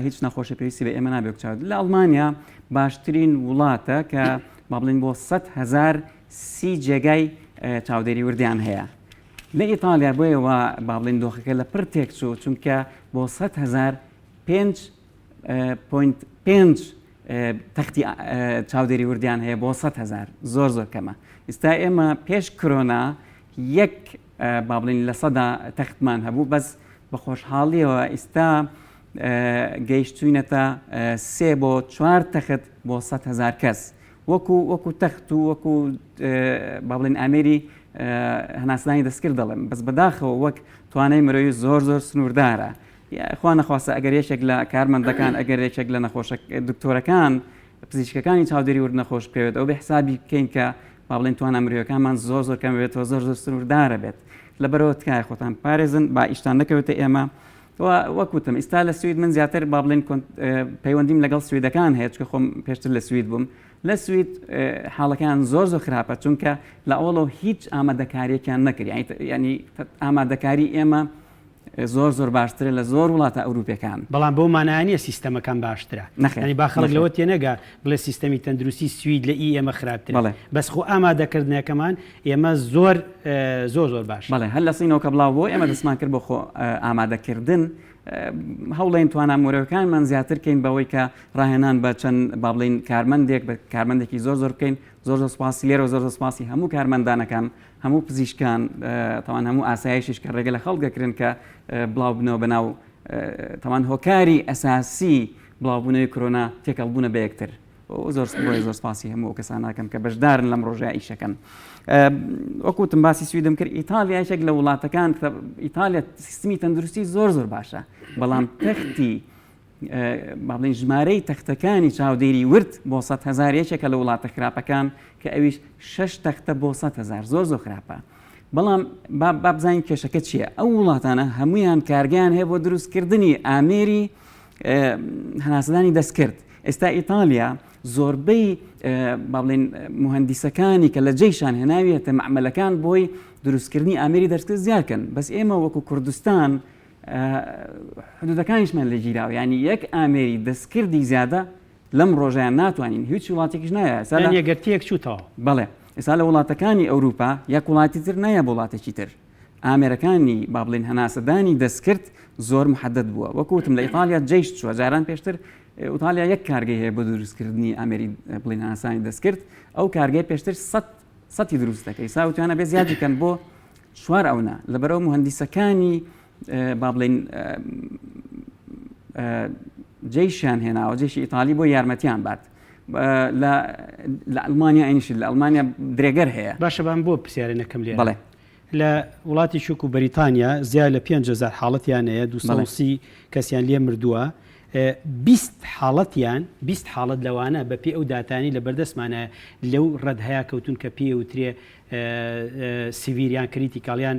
[SPEAKER 3] هیچ نەخۆشە پێویستی بە ئێمە نابێت چاود لە ئەڵمانیا باشترین وڵاتە کە با بڵین بۆ 100,000 30 جێگای چاودێری وردیان هەیە لە ئیتالیا بۆیەوە با بڵین دۆخەکە لە پڕ تێک چوو چونکە بۆ 100,000 5.5 تەختی چاودێری وردیان هەیە بۆ 100,000 زۆر کەمە ئێستا ئێمە پێش کۆرۆنا یەک با بڵین لە سەدا تەختمان هەبوو بەس بە خۆشحاڵیەوە ئێستا گەیشتوینەتە 3 بۆ 4 تەخت بۆ 100,000 کەس وەکو تەخت و وەکو با بڵین ئامێری هەناسەدانی دەستکرد دەڵێم بەس بەداخەوە وەک توانای مرۆیی زۆر سنووردارە خوا نەخواستە ئەگەر یەکێک لە کارمەندەکان ئەگەر یەکێک لە نەخۆشە دکتۆرەکان پزیشکەکانی چاودێری ورد نەخۆش پێوێت ئەو بە حسابی بکەین کە با بڵین توانە مرۆیەکانمان زۆر کەم بێتەوە زۆر سنووردارە بێت لەبەرەوە تکایە خۆتان پارێزن با ئیشتان نەکەوێتە ئێمە وەکوتم ئێستا لە سوید من زیاتر با بڵین پەیوەندیم لەگەڵ سویدەکان هەیە چکە خۆم پێشتر لە سوید بووم لە سوید حاڵەکان زۆر خراپە چونکە لە ئەوڵەوە هیچ ئامادەکاریەکیان نەکرد ینی ئامادەکاری ئێمە زۆر باشترە لە زۆر وڵاتە ئەوروپیەکان
[SPEAKER 1] بەڵام بۆ مانایە سیستەمەکان باشترە ینی باخەڵک لەوە تێنەگا بڵێ سیستەمی تەندروستی سوید لە ئێمە خراپترە بەس خۆ ئامادەکردنەکەمان ئێمە زۆر باش
[SPEAKER 3] بەڵێ هەر لە سینەوە کە بڵاو بۆ ئێمە دەستمان کرد بۆ خۆ ئامادەکردن هەوڵێن توانە مۆرەکانمان زیاترکەین بەوەی کە ڕاهێنان بە چەند با بڵین کارمەندێک بە کارمەندێکی زۆر بکەین زۆر سپاسی لێرە و زۆر سپاسی هەموو کارمەندانەکان هەموو پزیشکان تاوان هەموو ئاسایشیش کە ڕێگە لە خەڵکەکردن کە بڵاو بنەوە بەناو تاوان هۆکاری ئەساسی بڵاوبوونەوەی کۆرۆنا تێکەڵبوونە بە یەکتر زۆر سپاسی هەموو کەسان ناکەم کە بەشدارن لەم ڕۆژەیە ئیشەکەن وەکوتم باسی سویدم کرد ئیتالیا یەکێک لە وڵاتەکان کە ئیتالیا سیستمی تەندروستی زۆر باشە بەڵام تەختی با بڵین ژمارەی تەختەکانی چاودێری ورد بۆ 100,000 یەکێکە لە وڵاتە خراپەکان کە ئەویش 6 تەختە بۆ 100,000 زۆر خراپە بەڵام با بزانین کێشەکە چییە ئەو وڵاتانە هەمویان کارگیان هەیە بۆ دروستکردنی ئامێری هەناسەدانی دەستکرد ئێستا ئیتالیا زۆربەی با بڵین مهندیسەکانی کە لە جێیشان هێناویێتە معمەلەکان بۆی دروستکردنی ئامێری دەستکرد زیادکەن بەس ئێمە وەکو کوردستان حدودەکانیشمان لە گیراوە ینی یەک ئامێری دەستکردی زیادە لەم ڕۆژیان ناتوانین هیچ وڵاتێکیش نایە
[SPEAKER 1] یەگەرتیەک چوتەوە
[SPEAKER 3] بەڵێ ئێستا لە وڵاتەکانی ئەوروپا یەک وڵاتی تر نایە بۆ وڵاتێکی تر ئامێرەکانی با بڵین هەناسەدانی دەستکرد زۆر محەدەد بووە وەکوتم لە ئیتالیا جێیش چووە جاران پێشتر ئیتالیا یەک کارگەی هەیە بۆ دروستکردنی ئامێری بڵین هەناسانی دەستکرد ئەو کارگەی پێشتر 100 دروست دەکەی ساوتیانە بێ زیادیکەن بۆ 4 ئەونا لەبەرەوە مهندیسەکانی با بڵین جێیشیان هێناوە جێشی ئیتالی بۆ یارمەتیان بات لە ئەڵمانیا ئەینیش لە ئەڵمانیا درێگەر هەیە
[SPEAKER 1] باشە بام بۆ پرسیارە نەکەم لێ
[SPEAKER 3] بڵێ
[SPEAKER 1] لە وڵاتی شوک و بەریتانیا زیاد لە 5,000 حاڵەتیان هەیە 230 کەسیان لێ مردووە 20 حاڵەتیان 20 حاڵەت لەوانە بە پێ ئەو داتانی لە بەردەستمانە لەو ڕەدهەیە کەوتون کە پێ وترێ سیڤیریان کریتیکاڵیان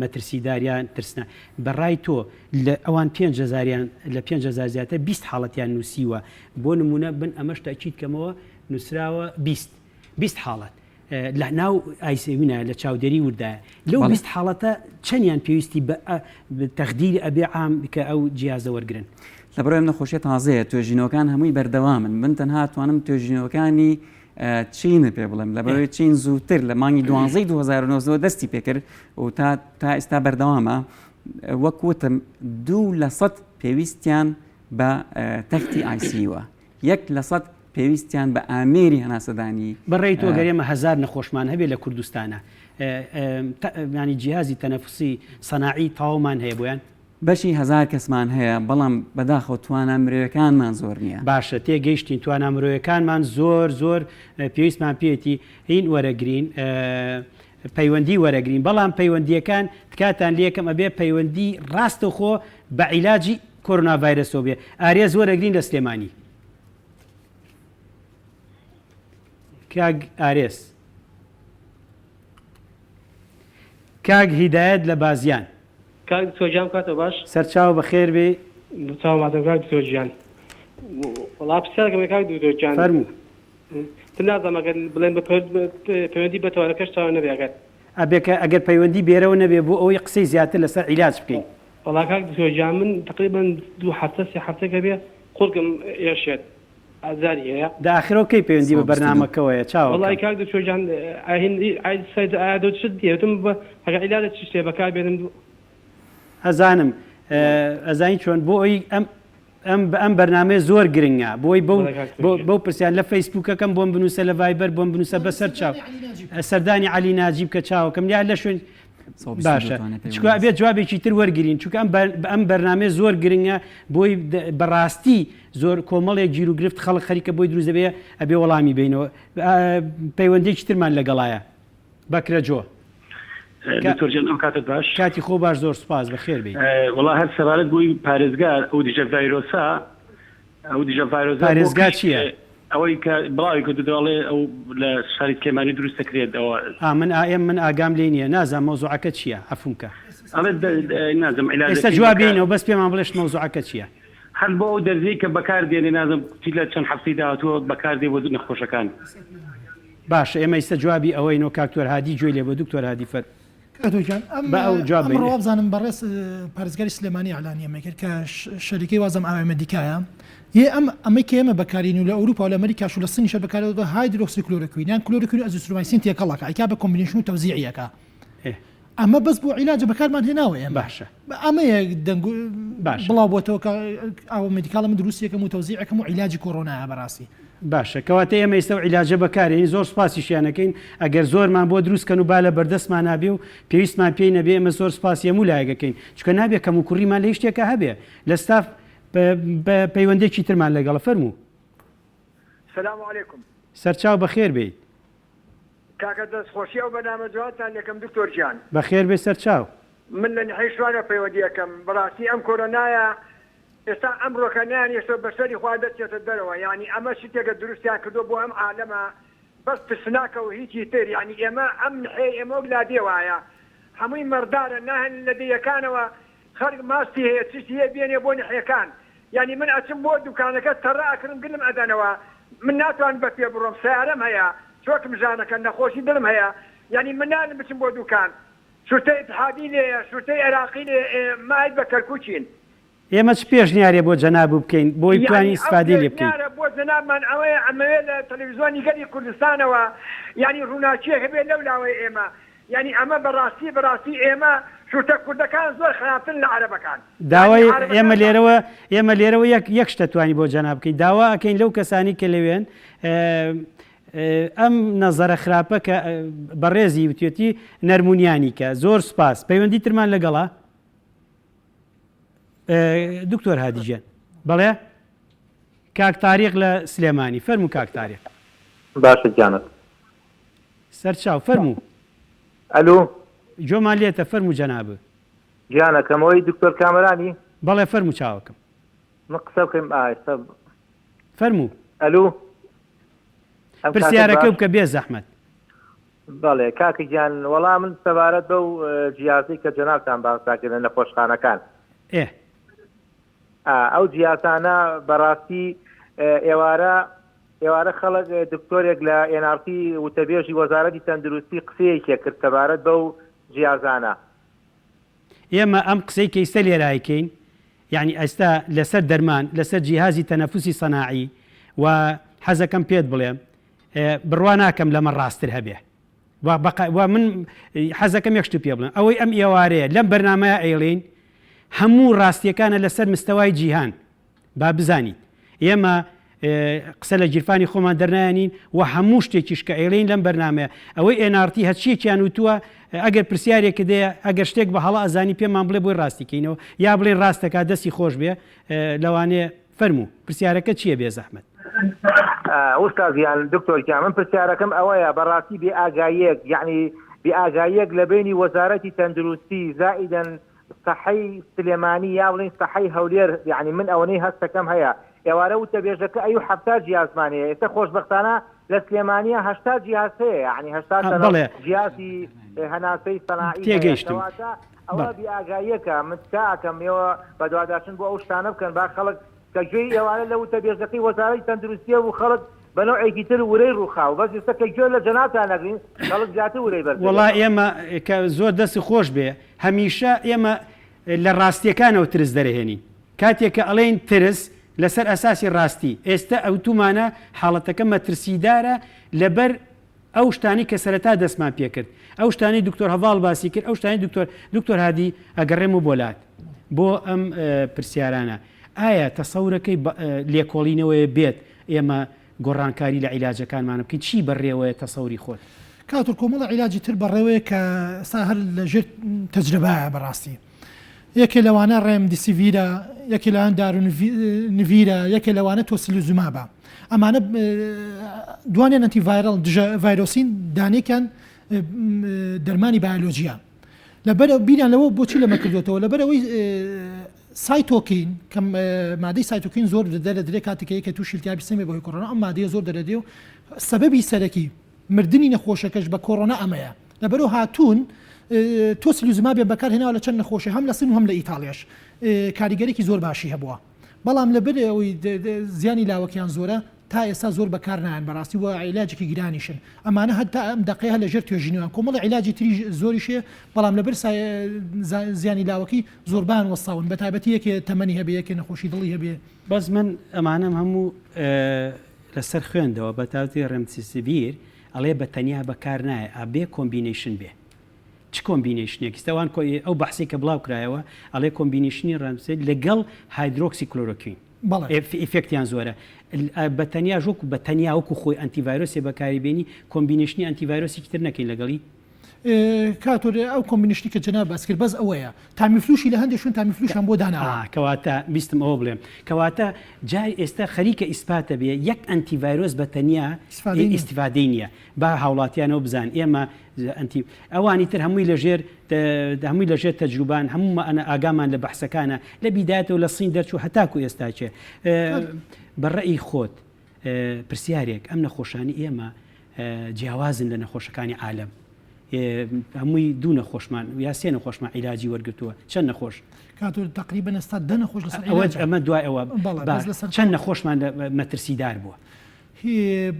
[SPEAKER 1] مەترسیداریان ترسنە بەڕای تۆ لە ئەوان 5,000 لە 5,000 زیاتر 20 حاڵەتیان نووسیوە بۆ نمونە بن ئەمەش تاکید کەمەوە نووسراوە 20 حاڵەت لە ناو ئایسێوینە لە چاودێری وردایە لەو 20 حاڵەتە چەندیان پێویستی بە تەخدیری ئەبێ عام کە ئەو جیازە وەرگرن
[SPEAKER 3] لە بەرەوەی نەخۆشیە تازەیە توێژینەوەکان هەمووی بەردەوامن من تەنها توانم توێژینەوەکانی چینە پێ بڵێم لە بەرەوەی چین زووتر لە مانگی 2009 دەستی پێکرد و تا ئێستا بەردەوامە وەک وتم 2% پێویستیان بە تەختی ICUوە 1% پێویستیان بە ئامێری هەناسەدانی
[SPEAKER 1] بەڕێی تۆ گەرێمە 1000 نەخۆشمان هەبێت لە کوردستانە ینی جیهازی تەنەفوسی سەناعی تاوامان هەیە بۆیان
[SPEAKER 3] بەشی 1000 کەسمان هەیە بەڵام بەداخەوە توانە مرۆیەکانمان زۆر نییە
[SPEAKER 1] باشە تێگەیشتین توانە مرۆیەکانمان زۆر پێویستمان پێێتی هین وەرەگرین پەیوەندی وەرەگرین بەڵام پەیوەندیەکان تکاتان لێکم ئەبێ پەیوەندی ڕاستەخۆ بە عیلاجی کۆرونا ڤایرۆسەوە بێ ئارێز وەرەگرین لە سلێمانی کاگ ئارێز کاگ هیدایەت لە بازیان
[SPEAKER 4] کاک تۆجان کاتە باش
[SPEAKER 1] سەرچاو بەخێر بێ
[SPEAKER 4] چاوماتم کاک تۆجیان وڵا پرسیارەکەم کاک دکتۆرجان
[SPEAKER 1] فەرموو
[SPEAKER 4] نازانم بڵێن بە پەیوەندی بەتەوارەکەش چاوە نەبێگات
[SPEAKER 1] ئەبێکە ئەگەر پەیوەندی بێرەوە نەبێ بۆ ئەوەی قسەی زیاتر لەسەر عیلاج بکەین
[SPEAKER 4] وڵا کاک دکتۆرجان من تقریبا 2 هەفتە 3 هەفتەکە بێ خوڵکم ئێشێت ئازاری هەیە
[SPEAKER 1] داخرەوە کەی پەیوەندی بە بەرنامەکەەوەیە چاوە
[SPEAKER 4] وڵی کاک دکتۆرجان ئایا دەم بە هەگە عیلادە چ شتێ بەکار بێنم
[SPEAKER 1] ئەزانم ئەزانی چۆن بۆ ئەوی ئەم بەرنامەیە زۆر گرنگە بۆی بەو پرسیان لە فەیسبوکەکەم بۆم بنووسە لە ڤایبەر بۆم بنووسە بەسەر چاو سەردانی علی ناجیب کە چاوەکەم یا لە شوێن باشە چکە بێت جوابێکی تر وەرگین چونکە ئەم بەرنامەیە زۆر گرنگە بۆی بەڕاستی زۆر کۆمەڵێک گیر و گرفت خەڵک خەریکە بۆی دروزەبێ ئەبێ وەڵامی بینەوە پەیوەندێکی ترمان لەگەڵایە بەکرە جۆ
[SPEAKER 5] دکتۆرجان ئەم کاتت باش
[SPEAKER 1] کاتی خۆ باش زۆر سپاس بەخێر بێ
[SPEAKER 5] وڵا هەر سەبارەت بووی پارێزگار ئەو دیژە ڤایرۆسا ئەو دیژە ڤایرۆسا
[SPEAKER 1] پارێزگار چییە؟
[SPEAKER 5] ئەوەی کە بڵاوی کە دەڵێ ئەو لە شاری کێمانی دروست دەکرێت ئەوە
[SPEAKER 1] من ئاگام لێ نییە نازان مۆزوعەکە چییە عەفومکە
[SPEAKER 5] نازم
[SPEAKER 1] ئێستا جوابینەوە بەس پێمان بڵێش مۆزوعەکە چییە
[SPEAKER 5] هەر بۆ ئەو دەرزی کە بەکار دێنێ نازم چی لە چەند هەفتەی داهاتووە بەکار دێ بۆ نەخۆشەکان
[SPEAKER 1] باشە ئێمە ئێستا جوابی ئەوەی نۆ کاکتۆر هادی گوێ لێ بۆ دکتۆر هادی فەر
[SPEAKER 2] ئەمڕۆ بزانم بەڕێز پارێزگاری سلێمانی ئەعلانیە مەکرد کە شەریکەی وازم ئاوێمە دیکایە یە ئەمەی کە ئێمە بەکارین و لە ئەوروپا و لە ئەمریکاش و لە سنیشە بەکارەوە هایدرۆکسی کلۆرۆکوین یان کلۆرۆکوین ئەزیترومایسین تێکەڵەکە ئەیکا بە کۆمبینیشن و تەوزیعیەکە ئەمە بەس بۆ عیلاجە بەکارمان هێناوە ئێمە
[SPEAKER 1] باشە
[SPEAKER 2] ئەمەیە بڵاو بۆتەوە کە ئەو مدیکاڵە من دروستیەکەم و تەوزیعەکەم و عیلاجی کۆڕۆنایە بەڕاستی
[SPEAKER 1] باشە کەواتە ئێمە ئێستا عیلاجە بەکارێنی زۆر سپاسیشیانەکەین ئەگەر زۆرمان بۆ دروستکەن و با لە بەردەستمان نابێ و پێویستمان پێی نەبێ ئمە زۆر سپاسی هەموو لایەکەین چکە نابێ کەم و کوڕیمان لە شتێکە هەبێ لە ستاف پەیوەندێکی ترمان لەگەڵە فەرموو
[SPEAKER 6] سلام علیکم
[SPEAKER 1] سەرچاو بەخێر بێت
[SPEAKER 6] کاکە دەستخۆشی ئەو بەنامە جواتان یەکەم دکتۆرجان
[SPEAKER 1] بەخێر بێ سەرچاو
[SPEAKER 6] من لە نحەی شوانە پەیوەندیەکەم بەڕاستی ئەم کۆرۆنایە ئێستا ئەم ڕۆکەنیان ئێستا بەسەری خوا دەچێتە دەرەوە ینی ئەمە شتێکە دروستیان کردو بۆ ئەم عالەمە بەس پسناکە و هیچی تر ینی ئێمە ئەم نحەی ئێمە لا دێوایە هەمووی مەردارە ناهێن لە دەیەکانەوە خەرگ ماستی هەیە چشتی هەیە بێنێ بۆ نحەکان ینی من ئەچم بۆ دوکانەکە تەڕاکردم گلم ئەدەنەوە من ناتوان بە پێ بڕۆم سیارەم هەیە چۆکم ژانەکە نەخۆشی دڵم هەیە ینی من نانم بچم بۆ دوکان شورتەی اتحادی لێیە شورتەی عێراقی لێ مای بە کەرکوچین
[SPEAKER 1] ئێمە چ پێشنیارێ بۆ جەناب بکەین بۆی بتوانین ئیسفادەی لێ بکەین
[SPEAKER 6] بۆ جەنابمان ئەوەیە ئەمەوێت لە تەلەڤیزیۆنی گەلی کوردستانەوە ینی ڕووناچیە هەبێت لەو لاوەی ئێمە ینی ئەمە بەڕاستی ئێمە شورتە کوردەکان زۆر خراپترن لە عەرەبەکان
[SPEAKER 1] داوای ئێمە لێرەوە یەک شتە توانی بۆ جەناب بکەین داوا ئەکەین لەو کەسانی کە لەوێن ئەم نەزەرە خراپە کە بەڕێزی وتێتی نەرمونیانی کە زۆر سپاس پەیوەندی ترمان لەگەڵا دکتۆر هادیجان بەڵێ کاک تاریق لە سلێمانی فەرموو کاک تاریق
[SPEAKER 7] باشە جانت
[SPEAKER 1] سەرچاو فەرموو
[SPEAKER 7] ئەلو
[SPEAKER 1] جۆمان لێتە فەرموو جەنابە
[SPEAKER 7] گیانەکەمەوەی دکتۆر کامەرانی
[SPEAKER 1] بەڵێ فەرموو چاوەکەم
[SPEAKER 7] من قسە بکەم ئاستا
[SPEAKER 1] فەرموو
[SPEAKER 7] ئەلو
[SPEAKER 1] پرسیارەکە بکە بێ زەحمەت
[SPEAKER 7] بەڵێ کاکی گیان وەڵام من سەبارەت بەو جیازی کە جەنابتان باساکردن لە خۆشخانەکان ئەو جیاسانە بەڕاستی ئێوارە خەڵک دکتۆرێک لە NRP وتەبێژی وەزارەتی تەندروستی قسەیەکێ کرد سەبارەت بەو جیازانە
[SPEAKER 1] ئێمە ئەم قسەی کەیسە لێرایکەین یعنی ئەستا لەسەر دەرمان لەسەر جیهازی تەنەفوسی سەناعی و حەزەکەم پێت بڵێم بڕوا ناکەم لەمە ڕاستتر هەبێ من حەزەکەم یەکشت پێ بڵێن ئەوەی ئەم ئێوارەیە لەم بەرنامەیە ئەیڵین هەموو ڕاستیەکانە لەسەر مستەوای جیهان با بزانیت ئێمە قسە لە گیرفانی خۆمان دەرنایانین و هەموو شتێکیش کە ئێڵین لەم بەرنامەیە ئەوەی NRT هەچیەکیان وتووە ئەگەر پرسیارێکە دەیە ئەگەر شتێک بە هەڵە ئەزانی پێمان بڵێ بۆی ڕاستیکەینەوە یا بڵێ ڕاستەکە دەستی خۆش بێ لەوانێ فەرموو پرسیارەکە چییە بێ زەحمەت
[SPEAKER 7] ئوستازیان دکتۆرکیان من پرسیارەکەم ئەوەیە بەڕاستی بێ ئاگاییەک یعنی بێ ئاگاییەک لە بینی وەزارەتی تەندروستی زائیدەن سەحەی سلێمانی یا بڵین سەحەی هەولێر یعنی من ئەوەی هەستەکەم هەیە ئێوارە وتە بێژەکە ئەو هەفتا جیازمانەیە ئێستا خۆشبەختانە لە سلێمانیە هەشتا جیاز هەیە یعنی هەشتا جیازی هەناسەی سەناعی
[SPEAKER 1] تێگەیشتم
[SPEAKER 7] ئەوە بێ ئاگاییەکە متکاکەمەوە بە دوواداشن بۆ ئەو شتانە بکەن با خەڵک کە گوێی ئێوارە لە وتە بێژەکەی وەزارەتی تەندروستیە و خەڵک بەنەوەیەکی تر ورەی ڕووخاو بەس ئێستا کە گوێ لە جەناتان نەگرین خەڵک زیاتر ورەی بەر
[SPEAKER 1] وەڵای ئێمە کە زۆر دەستی خۆش بێ هەمیشە ئێمە لە ڕاستیەکانەوە ترس دەرەهێنین کاتێک کە ئەڵێن ترس لەسەر ئەساسی ڕاستی ئێستا ئەوتومانە حاڵەتەکە مەترسیدارە لەبەر ئەو شتانی کە سەرەتا دەستمان پێکرد ئەو شتانی دکتۆر هەواڵ باسی کرد ئەو شتانی دکتۆر هادی ئەگەڕێم و بۆلات بۆ ئەم پرسیارانە ئایا تەسەورەکەی لێکۆڵینەوەی بێت ئێمە گۆڕانکاری لە عیلاجەکانمان بکەین چی بەڕێوەیە تەسەوری خۆت
[SPEAKER 2] کاتور کۆمەڵە عیلاجی تر بەڕێوەیە کە سا هەر لەژێر تەجربەیە بەڕاستی یەکێ لەوانە ڕێمدیسیڤیرە یەکێ لەوان دارونڤیرە یەکێ لەوانە تۆسیلوزومابە ئەمانە دوانیان ئەنتیڤایرەڵ ڤایرۆسین دانێکیان دەرمانی بایۆلۆژیە لەبەر بیریان لەوە بۆچی لەمە کردوێتەوە لەبەرەوەی سایتۆکین کەم مادەی سایتۆکین زۆر دەرە درێ کاتێکەیە کە تووشی التیابی سەمی بەهۆی کۆڕۆنا ئەم مادەیە زۆر دەرەدێ و سەبەبی سەرەکی مردنی نەخۆشەکەش بە کۆڕۆنا ئەمەیە لەبەرەوە هاتوون تۆسیلوزمابیان بەکارهێناوە لە چەند نەخۆشی هەم لە سن و هەم لە ئیتاڵیاش کاریگەرێکی زۆر باشی هەبووە بەڵام لەبەر ئەوەی زیانی لاوەکیان زۆرە تا ئێستا زۆر بەکار نایان بەڕاستی وە عیلاجێکی گرانیشن ئەمانە هەتا ئەم دقەیە لە ژێر توێژینەوە کۆمەڵی عیلاجی تری زۆریشێ بەڵام لەبەر زیانی لاوەکی زۆربان وەستاون بە تایبەتی یەکێ تەمەنی هەبێ یەکێ نەخۆشی دڵی هەبێ
[SPEAKER 1] بەس من ئەمانەم هەموو لەسەر خوێندەوە بە تاوتی ڕێمدیسیڤیر ئەڵێ بە تەنیا بەکار نایە ئابێ کۆمبینیشن بێ چ کۆمبینیشنێک ئێستاوان کۆی ئەو بەحسی کە بڵاو کرایەوە ئەڵێ کۆمبینیشنی ڕەمسێت لەگەڵ هایدرۆکسی کلۆرۆکوین ئیفێکتیان زۆرە بە تەنیا ژوک بە تەنیا وەکو خۆی ئەنتیڤایرۆسی بەکاری بێنی کۆمبینیشنی ئەنتیڤایرۆسی تر نەکەین لەگەڵی
[SPEAKER 2] کاتۆرە ئەو کۆمبینیشنی کە جەناب باس کرد بەس ئەوەیە تامیفلوشی لە هەندێک شوێن تامیفلوشان بۆ داناوە
[SPEAKER 1] کەواتە بیستم ئەوە بڵێم کەواتە جای ئێستا خەریکە ئیسپاتە بێ یەک ئەنتیڤایرۆس بە تەنیا ئیسیفادەی نییە با هاوڵاتیانەوە بزان ئێمە ئەوانی تر هەمووی لەژێر تەجروبان هەموو ئاگامان لە بەحسەکانە لە بیدایەتەوە لە سین دەرچوو هەتاکو ئێستاچێ بەڕێی خۆت پرسیارێک ئەم نەخۆشانی ئێمە جیاوازن لە نەخۆشەکانی عالم هەمووی دوو نەخۆشمان یا سێ نەخۆشمان عیلاجی وەرگتووە چەند نەخۆش
[SPEAKER 2] کاتۆر تقریبا ئێستا دە نەخۆش
[SPEAKER 1] ئەمە دوای ئەوە چەند نەخۆشمان مەترسیدار بووە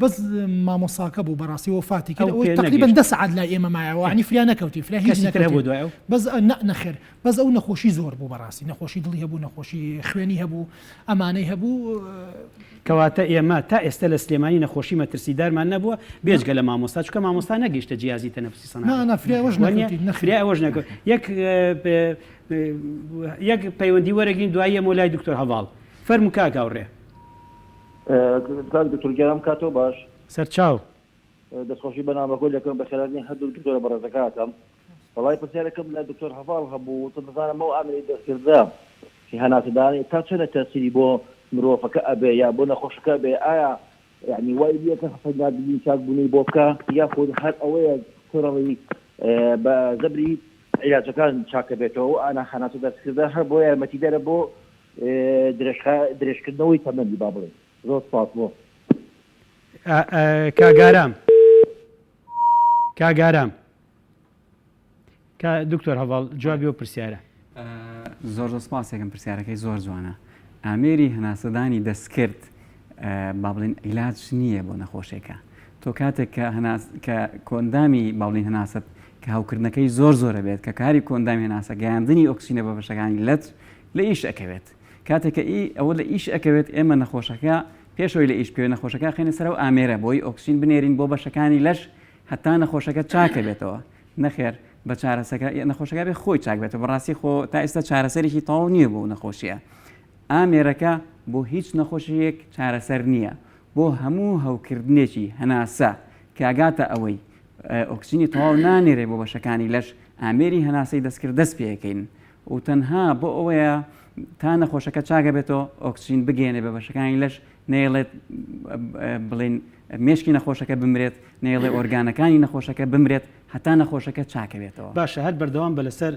[SPEAKER 2] بەس مامۆساکە بوو بەڕاستی وفاتی کرد تقریبا 10 ساعت لای ئێمە مایەوە عنی فریا نەکەوتی فریا هیچ نەکەوت بەس نەخێر بەس ئەو نەخۆشی زۆر بوو بەڕاستی نەخۆشی دڵی هەبوو نەخۆشی خوێنی هەبوو ئەمانەی هەبوو
[SPEAKER 1] کەواتە ئێمە تا ئێستا لە سلێمانی نەخۆشی مەترسیدارمان نەبووە بێجگە لە مامۆستا چکە مامۆستا نەگەیشتە جیازی تەنەفوسی
[SPEAKER 2] سەناعی
[SPEAKER 1] یەک پەیوەندی وەرەگرین دواییە مۆلای دکتۆر هەواڵ فەرموو کاکاوڕێ
[SPEAKER 8] دکتۆر گەرم کاتۆ باش
[SPEAKER 1] سەرچاو
[SPEAKER 8] دەستخۆشی بەنامەگۆل یەکەم بەخێرانی هەردوو دکتۆرە بەڕێزەکاتم وڵای پرسیارەکەم لە دکتۆر هەواڵ هەبوو دەزانم ئەو ئامری دەستکردە هەناسەدانی تا چەنە تەسیری بۆ مرۆڤەکە ئەبێ یا بۆ نەخۆشەکە بێ ئایا یعنی وای بیەکە حەفەنادبیین چاکبوونی بۆ بکە یا خۆ هەر ئەوەیە کڕەوەی بە زەبری عیلاجەکان چاکە بێتەوە ئانا هەناسە دەستکردە هەر بۆ یارمەتیدەرە بۆ درێژکردنەوەی تەمەنی با بڵێ زۆر سپاس بۆ
[SPEAKER 1] کاگارام دکتۆر هەواڵ جوابی و پرسیارە
[SPEAKER 3] زۆر سپاسێکم پرسیارەکەی زۆر جوانە ئامێری هەناسەدانی دەستکرد با بڵێن عیلاج نییە بۆ نەخۆشێکە تۆ کاتێک کە کۆندامی باڵین هەناسەت کە هاوکردنەکەی زۆر زۆرە بێت کە کاری کۆندامی هەناسە گەیاندنی ئۆکسینە بە بەشەکانی لەت لە ئیش ئەکەوێت کاتێککە ئەوە لە ئیش ئەکەوێت ئێمە نەخۆشەکە پێشەوەی لە ئیش پێ نەخۆشەکە خێنە سەر و ئامێرە بۆی ئۆکسین بنێرین بۆ بەشەکانی لەش هەتا نەخۆشەکە چاکە بێتەوە نەخێر بە چارەسەکە نەخۆشەکە بێ خۆی چاک بێتەوە بەڕاستی خۆ تا ئێستا چارەسەرێکی تەواو نییە بۆ نەخۆشیە ئامێرەکە بۆ هیچ نەخۆشیەک چارەسەر نییە بۆ هەموو هەوکردنێکی هەناسە کاگاتە ئەوەی ئۆکسینی تەواو نانێرێ بۆ بەشەکانی لەش ئامێری هەناسەی دەستکرد دەست پێەکەین و تەنها بۆ ئەوەیە تا نەخۆشەکە چاکە بێتەوە ئۆکسین بگەێنێ بە بەشەکانی لەش نێڵێت بڵین مێشکی نەخۆشەکە بمرێت نێڵێ ئۆرگانەکانی نەخۆشەکە بمرێت هەتا نەخۆشەکە چاکە بێتەوە
[SPEAKER 1] باشە هەر بەردەوام بە لەسەر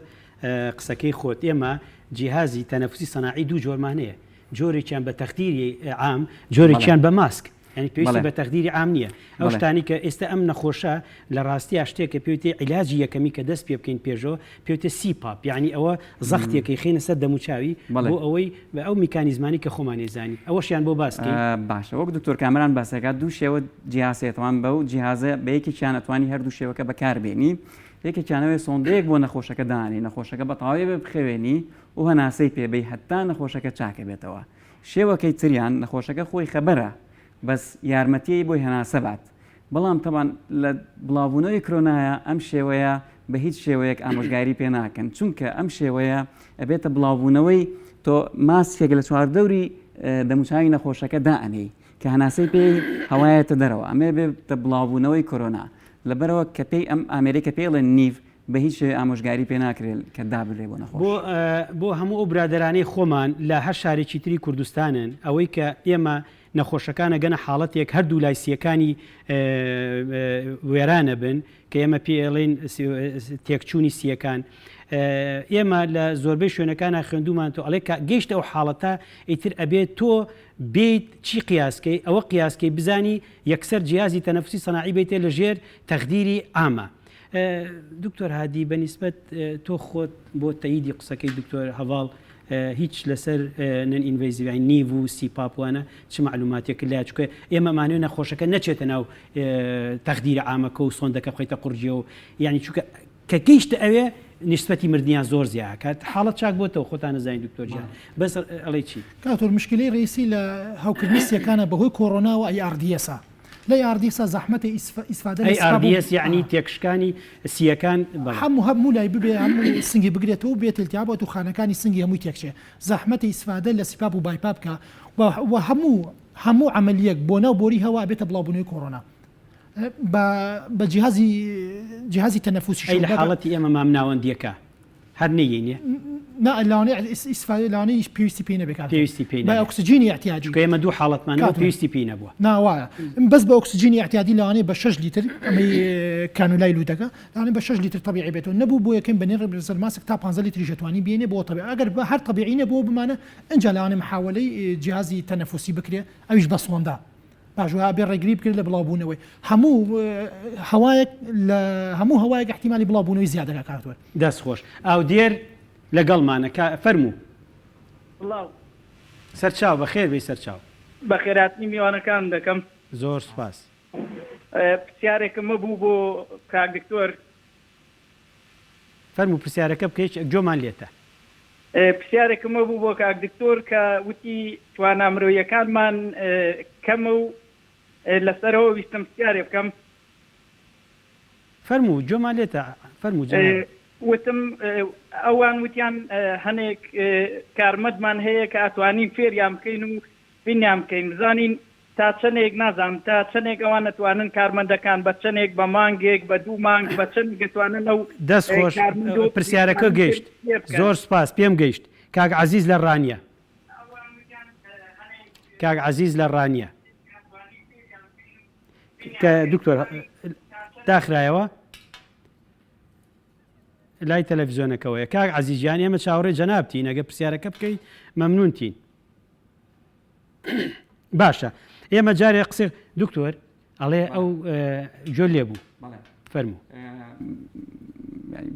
[SPEAKER 1] قسەکەی خۆت ئێمە جیهازی تەنەفوسی سەناعی دوو جۆرمان هەیە جۆرێکیان بە تەخدیری عام جۆرێکیان بە ماسک ینی پێویستی بە تەخدیری عام نییە ئەو شتانی کە ئێستا ئەم نەخۆشە لە ڕاستی شتێکە پێوتێ عیلاجی یەکەمی کە دەست پێ بکەین پێشەوە پێوتێ سیپاپ یعنی ئەوە زەختێکی خێنە سەر دەموچاوی بۆ ئەوەی بە ئەو میکانیزمانی کە خۆمان نێزانی ئەوەشیان بۆ باسکەی
[SPEAKER 3] باشە وەک دکتۆر کامران باسەکات دوو شێوە جیاسێتوان بە و جیهازە بە یەکێکیان ئەتوانی هەردوو شێوەکە بەکاربێنی یەکێکیانەوەی سۆندەیەک بۆ نەخۆشەکە دانی نەخۆشەکە بە تەواوی بخەوێنی و هەناسەی پێبەی هەتا نەخۆشەکە چاکە بێتەوە شێوەکەی تریان نەخۆشەکە خۆی خەبەرە بەس یارمەتیی بۆی هەناسە بات بەڵام تەبان لە بڵاوبوونەوەی کرۆنایە ئەم شێوەیە بە هیچ شێوەیەک ئامۆژگاری پێ ناکەن چونکە ئەم شێوەیە ئەبێتە بڵاوبوونەوەی تۆ ماسکێک لە چواردەوری دەموچاوی نەخۆشەکە دائنەی کە هەناسەی پێی هەوایەتە دەرەوە ئەمێ بێتە بڵاوبوونەوەی کۆرۆنا لەبەرەوە کە پێی ئەم ئامریکا پێڵێن نیڤ بە هیچ ئامۆژگاری پێ ناکرێت کە دابرێ بۆ نەخۆش
[SPEAKER 1] بۆ هەموو ئەو برادرانەی خۆمان لە هەر شارێکی تری کوردستانن ئەوەی کە ئێمە نەخۆشەکانە گەنە حاڵەتێک هەردوو لایسیەکانی وێرانە بن کە ئێمە پێڵێن تێکچوونی سیەکان ئێمە لە زۆربەی شوێنەکانە خوێندومان تۆ ئەڵێ گەیشتە ئەو حاڵەتە ئیتر ئەبێت تۆ بیت چی قیاسکەی ئەوە قیاسکەی بزانی یەکسەر جیازی تەنەفوسی سەناعی بیتێ لە ژێر تەخدیری عامە دکتۆر هادی بەنسبەت تۆ خۆت بۆ تەییدی قسەکەی دکتۆر هەواڵ هیچ لەسەر نن ئینڤیزیڤی نیڤ و سیپاپوانە چ معلوماتێک لای چکە ئێمەمانوێ نەخۆشەکە نەچێتە ناو تەخدیری عامەکە و سۆندەکە بخەیتە قورجێ و یعنی چونکە کە گەیشتە ئەوێ نسبەتی مردیان زۆر زیاکات حاڵەت چاک بۆتەوە خۆتان نەزانین دکتۆرجیان بەس ئەڵێ چی
[SPEAKER 2] کاتۆر مشکلەی ڕێسی لە هاوکردنی سیەکانە بەهۆی کۆڕۆنا و ئیاردیەسا لا یاردیسا زەحمەتی ئیسفادە
[SPEAKER 1] ئاردیەس یعنی تێکشکانی سیەکان
[SPEAKER 2] هەموو لای ببێ هەموو سنگی بگرێتەوە و بێت التیاب و خانەکانی سنگی هەمووی تێکچێ زەحمەتی ئیسفادە لە سیپاپ و بایپاپ بکە و هەموو عملیەک بۆ ناو بۆری هەوا بێتە بڵاوبوونەوەی کۆڕۆنا بە جیهازی تەنەفوسی
[SPEAKER 1] لە حاڵەتی ئێمە مام ناوەندیەکە هەر نەیەنێ
[SPEAKER 2] ئیسفادەی پێویستی پێ نەبێت
[SPEAKER 1] پێویستی پێ
[SPEAKER 2] بە ئۆکسجینی احتیاجی
[SPEAKER 1] ئێمە دوو حاڵەتمان پێویستی پێ نەبووە
[SPEAKER 2] ناوایە بەس بە ئۆکسجینی احتیادی لەوانەیە بە 6 لیتر ئەمەی کانولای لودەکە لەوانەیە بە 6 لیتر طبیعی بێتەوە نەبوو بۆ یەکەم بەنێ ڕێزەر ماسک تا 15 لیتری ژەتوانی بێنێ بۆ طبیعی ئەگەر بە هەر طبیعینە بۆ بمانە ئەنجا لەوانەیە محاولەی جیهازی تەنەفوسی بکرێ ئەویش بە سۆندا باژوها بێ ڕێگری بکرێت لە بڵاوبوونەوەی هەموو هەوایەک احتیمالی بڵاوبوونەوەی زیادەکە کاتوە
[SPEAKER 1] دەست خۆش ئاو دێر لەگەڵمانە فەرموو سەرچاو بەخێر بێ سەرچاو
[SPEAKER 9] بە خێراتنی میوانەکان دەکەم
[SPEAKER 1] زۆر سپاس
[SPEAKER 9] پرسیارێکمە بوو بۆ کاک دکتۆر
[SPEAKER 1] فەرموو پرسیارەکە بکەیت گوێمان لێتە
[SPEAKER 9] پرسیارێکمە بوو بۆ کاک دکتۆر کە وتی توانامرۆیەکانمان کەمە و لەسەرەوە ویستم پرسیارێ بکەم
[SPEAKER 1] فەرموو گوێمان لێتە فەرموو
[SPEAKER 9] وتم ئەوان وتیان هەنێک کارمەدمان هەیە کە ئەتوانین فێریان بکەین و بینیان بکەین بزانین تا چەندێک نازانم تا چەندێک ئەوان نەتوانن کارمەندەکان بە چەندێک بە مانگێک بە دوو مانگ بە چەند دەتوانن ئەو
[SPEAKER 1] دەست خۆش پرسیارەکە گەیشت زۆر سپاس پێم گەیشت کاک عەزیز لە ڕانیە کاک عەزیز لە ڕانیە کە دکتۆر داخرایەوە لای تەلەڤیزیۆنەکەوەیە کاک عەزیزیان ئێمە چاوەڕێی جەنابتین ئەگە پرسیارەکە بکەیت مەمنونتین باشە ئێمە جارێ قسە دکتۆر ئەڵێ ئەو جۆ لێبوو فەرموو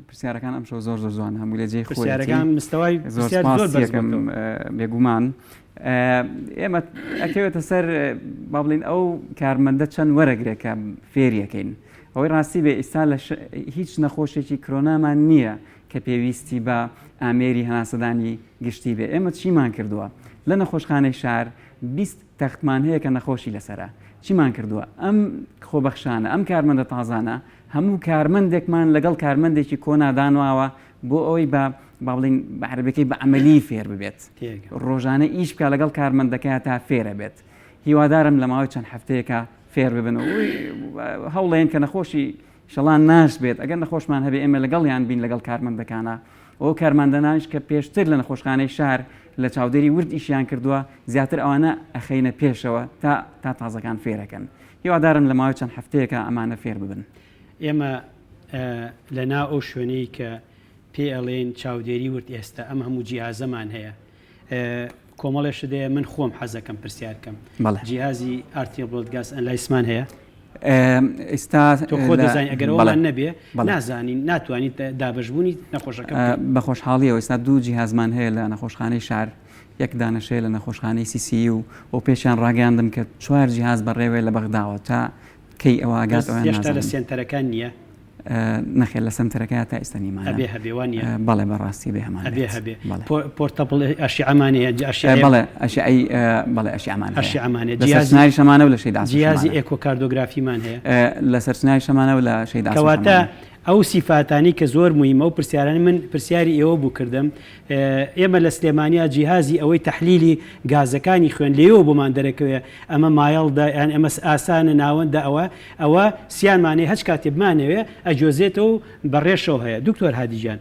[SPEAKER 3] پرسیارەکان ئەمشەو زۆر زۆر جوان هەموو لە جێی خۆی
[SPEAKER 1] پرسیارەکان مستەوای
[SPEAKER 3] زۆر بێگومان ئێمە ئەکەوێتە سەر با بڵین ئەو کارمەندە چەند وەرەگرێت کە فێریەکەین ئەوەی ڕاستی بێ ئێستا لە هیچ نەخۆشێکی کرۆنامان نییە کە پێویستی بە ئامێری هەناسەدانی گشتی بێ. ئێمە چیمان کردووە لە نەخۆشخانەی شار 20 تەختمان هەیە کە نەخۆشی لەسرە. چیمان کردووە ئەم خۆبەخشانە ئەم کارمەندە تازانە هەموو کارمەندێکمان لەگەڵ کارمەندێکی کۆنادانواوە بۆ ئەوی بە باڵین بەعربەکەی بە عملی فێر ببێت ڕۆژانە ئیش بکە لەگەڵ کارمەندەکە تا فێرە بێت. هیوادارم لە ماوەی چەند هەفتەیەکە فێر ببن و هەوڵێن کە نەخۆشی شەڵان ناش بێت ئەگەر نەخۆشمان هەبێ ئێمە لەگەڵیان بین لەگەڵ کارمەندەکانە ئەو کارمەندانش کە پێشتر لە نەخۆشخانەی شار لە چاودێری ورد ئیشیان کردووە زیاتر ئەوانە ئەخەینە پێشەوە تا تازەکان فێرەکەن. هیوادارم لە ماوەی چەند هەفتەیەکە ئەمانە فێر ببن.
[SPEAKER 1] ئێمە لەنا ئەو شوێنەی کە پێ ئەڵێن چاودێری ورد ئێستا ئەم هەموو جیهازەمان هەیە کۆمەڵێش دەیە من خۆم حەزەکەم پرسیارکەم جیهازی ئارتیبڵۆت گاز ئەنلایسمان هەیە
[SPEAKER 3] ئێستا
[SPEAKER 1] تۆ خۆ دەزانین ئەگەر ئەومان نەبێ نازانین ناتوانین دابەشبوونی نەخۆشەکە
[SPEAKER 3] بە خۆشحاڵیەوە ئێستا 2 جیهازمان هەیە لە نەخۆشخانەی شار یەک دانەشەیە لە نەخۆشخانەی سیسی و پێشیان ڕاگەاندم کە 4 جیهاز بەڕێوێ لە بەغداوە تا کەی ئەوە ئاگات
[SPEAKER 1] هێشتا لە سێنتەرەکان نییە
[SPEAKER 3] نەخێت لە سنتەرەکە تا ئێستانیمانە
[SPEAKER 1] هەبێ هەبێوانە
[SPEAKER 3] بەڵێ بەڕاستی بێ هەمان
[SPEAKER 1] هەبێ پۆرتەبڵ ئەشی ئەمانەیە
[SPEAKER 3] بەڵێ ئەشی بەڵێ ئەشی ئەمانە
[SPEAKER 1] جیهازی
[SPEAKER 3] شەمانە و لە شەیدا
[SPEAKER 1] جیهازی ئێکۆکاردۆگرافیمان هەیە
[SPEAKER 3] لە سەرچنای شەمانە و لە شەیدا
[SPEAKER 1] کەواتە ئەو سیفاتانی کە زۆر مهمە و پرسیارانی من پرسیاری ئێوە بوو کردم ئێمە لە سلێمانیا جیهازی ئەوەی تەحلیلی گازەکانی خوێن لێەوە بۆمان دەرەکەوێ ئەمە مایڵدا یان ئەمە ئاسانە ناوەندە ئەوە سیانمانەیە هەچ کاتێ بمانەوێ ئەجۆزێتەوە بەڕێشەوە هەیە. دکتۆر هادیجان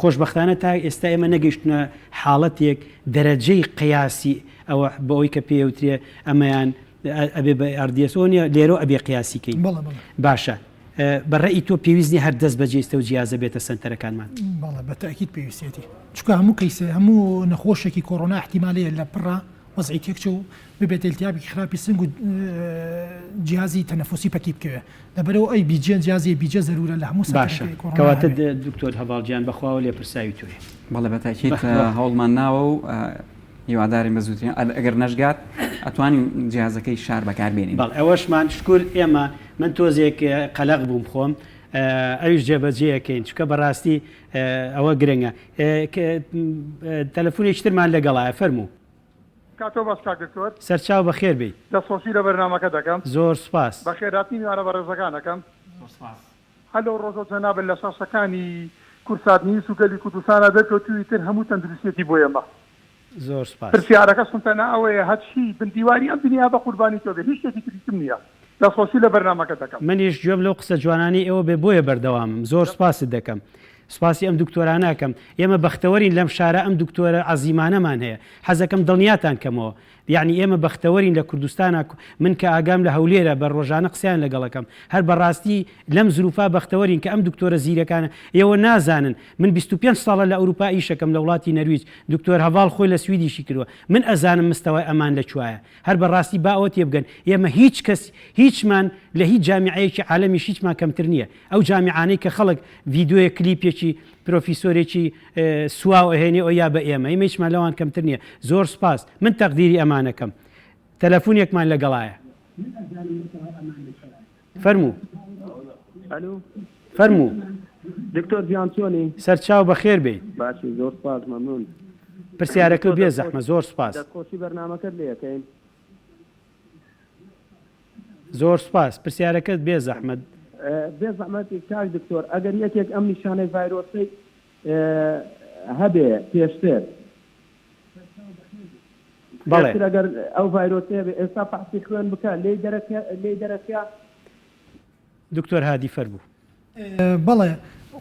[SPEAKER 1] خۆشببختانە تا ئێستا ئێمە نەگەیشتنە حاڵەتێک دەرەجەی قیاسی ئەوە بەوەی کە پێوترێ ئەمەیان ئەبێ بە ئاردیسۆنیە لێرە ئەبێ قیاسیکەین باشە. بەڕێی تۆ پێویستنی هەر دەست بەجێستە و جیازە بێتە سنتەرەکانمان
[SPEAKER 2] بەڵێ بە تاکید پێویستێتی چکە هەموو کەیسە هەموو نەخۆشێکی کۆڕۆنا احتیمالەیە لە پڕە وەزعی تێکچە و ببێت التیابێکی خراپی سنگ و جیازی تەنەفۆسی پەکی بکەوێ لەبەرەوە ئەی بیجێن جیازی بیجە زەرورە لە هەموو
[SPEAKER 1] باشە کەواتە دکتۆر هەواڵگیان بەخواوە لێ پرساوی توێ
[SPEAKER 3] بەڵێ بە تاکید هەوڵمان ناوە و هیواداری بەزووترین ئەگەر نەشگات ئەتوانین جیازەکەی شار بەکاربێنین.
[SPEAKER 1] بەڵ ئەوەشمان شکر ئێمە من تۆزێک قەلەق بووم خۆم ئەویش جێبەجێەکەین چکە بەڕاستی ئەوە گرنگە تەلەفۆنێکی ترمان لەگەڵایە فەرموو
[SPEAKER 10] کاتۆ باش کاکتۆر
[SPEAKER 1] سەرچاو بەخێر بیت
[SPEAKER 10] دەستخۆشی لە بەرنامەکە دەکەم
[SPEAKER 1] زۆر سپاس
[SPEAKER 10] بەخێراتی میوانە بە ڕێزەکانەکەم هەلو ڕۆژۆ جەنابن لە شاشەکانی کورساتنی سوگەلی کوردستانە دەرکەوتووی تر هەموو تەندروستێتی بۆ ئێمە
[SPEAKER 1] زۆر سپاس
[SPEAKER 10] پرسیارەکە سنتەنا ئەوەیە هەچی بندیواری ئەم دنیا بە قوربانی تۆ بێ هیچ شتێکی تریتم نییە دەستخۆشی لە بەرنامەکە دەکەم
[SPEAKER 1] منیش گوێم لەو قسە جوانانی ئێوە بێ بۆیە بەردەوامم زۆر سپاست دەکەم سپاسی ئەم دکتۆرانەکەم ئێمە بەختەوەرین لەم شارە ئەم دکتۆرە عەزیمانەمان هەیە حەزەکەم دڵنیاتان کەمەوە یعنی ئێمە بەختەوەرین لە کوردستانە من کە ئاگام لە هەولێرە بە ڕۆژانە قسەیان لەگەڵەکەم هەر بەڕاستی لەم زروفا بەختەوەرین کە ئەم دکتۆرە زیرەکانە ئێوە نازانن من 25 ساڵە لە ئەوروپا ئیشەکەم لە وڵاتی نەرویج دکتۆر هەواڵ خۆی لە سویدیشی کردووە من ئەزانم مستەوای ئەمان لەکوایە هەر بەڕاستی با ئەوە تێبگەن ئێمە هیچ کەس هیچمان لە هیچ جامیعەیەکی عالەمی هیچمان کەمتر نییە ئەو جامیعانەی کە خەڵک ڤیدۆیە کلیپێکی پرۆفیسۆرێکی سواو ئەهێنێ ئەو یا بە ئێمە هیچمان لەوان کەمتر نییە زۆر سپاس من تەقدیری ئەمانەکەم تەلەفۆنێکمان لەگەڵایە فەرموو فەرموو
[SPEAKER 11] دکتۆر گیان چۆنی
[SPEAKER 1] سەرچاو بەخێر بێ
[SPEAKER 11] باشی زۆر سپاس مەمنون
[SPEAKER 1] پرسیارەکە بێ زەحمە زۆر سپاس
[SPEAKER 11] دەستخۆشی بەرنامەکەت لێ یەکەین
[SPEAKER 1] زۆر سپاس پرسیارەکەت بێ زەحمەت
[SPEAKER 11] بێ زەحمەتی کاک دکتۆر ئەگەر یەکێک ئەم نیشانەی ڤایرۆسی هەبێ پێشتر
[SPEAKER 1] بەڵێ
[SPEAKER 11] ئەگەر ئەو ڤایرۆسی هەبێ ئێستا پاسی خوێن بکە لێ دەرەکە
[SPEAKER 1] دکتۆر هادی فەرموو
[SPEAKER 2] بەڵێ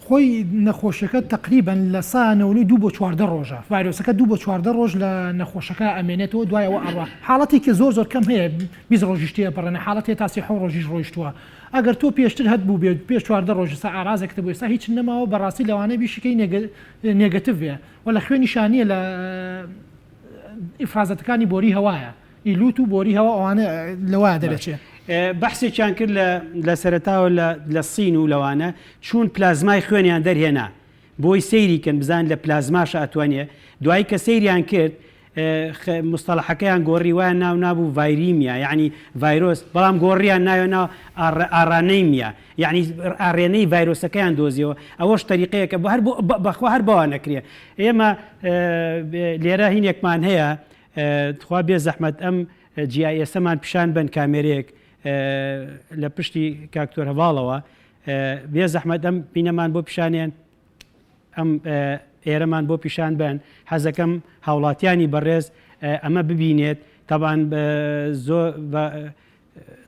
[SPEAKER 2] خۆی نەخۆشەکە تقریبان لە سانەوەی 2 بۆ 4 ڕۆژە ڤایرۆسەکە 2 بۆ 4 ڕۆژ لە نەخۆشەکە ئەمێنێتەوە دوایەوە ئەڕوا حاڵەتێکی زۆر کەم هەیە 20 ڕۆژیشتەیە پەڕێنە حاڵەتی تاسی 7 ڕۆژیش ڕۆیشتووە ئەگەر تۆ پێشتر هەت بوو بێت پێش 4 ڕۆژ سا ئارازێکتە بۆ ئێستا هیچ نەماوە بەڕاستی لەوانەیە بیشەکەی نێگەتیڤ بێ و لە خوێنی شانیە لە ئیفرازەتەکانی بۆری هەوایە ئیلوت و بۆری هەوا ئەوانە لەوایە دەرەچێت
[SPEAKER 1] بەحسێکیان کرد لە سەرەتاوە لە سین و لەوانە چوون پلازمای خوێنیان دەرهێنا بۆی سەیریکەن بزان لە پلازماشە ئەتوانێ دوایی کە سەیریان کرد مستەڵەحەکەیان گۆڕی وایە ناو نابوو ڤایریمیا یعنی ڤایرۆس بەڵام گۆڕیان ناوێ ناو ئارانەیمیا یعنی ئاڕێنەی ڤایرۆسەکەیان دۆزیەوە ئەوەش تەریقەیەکە بەخوا هەر بەوە نەکرێ ئێمە لێرە هینێکمان هەیە خوا بێ زەحمەت ئەم GIS-مان پیشان بن کامێرەیەک لە پشتی کاکتۆر هەواڵەوە بێ زەحمەت ئەم بینەمان بۆ پیشانیان ئەم ئێرەمان بۆ پیشان بن حەزەکەم هاوڵاتیانی بەڕێز ئەمە ببینێت تەبان زۆر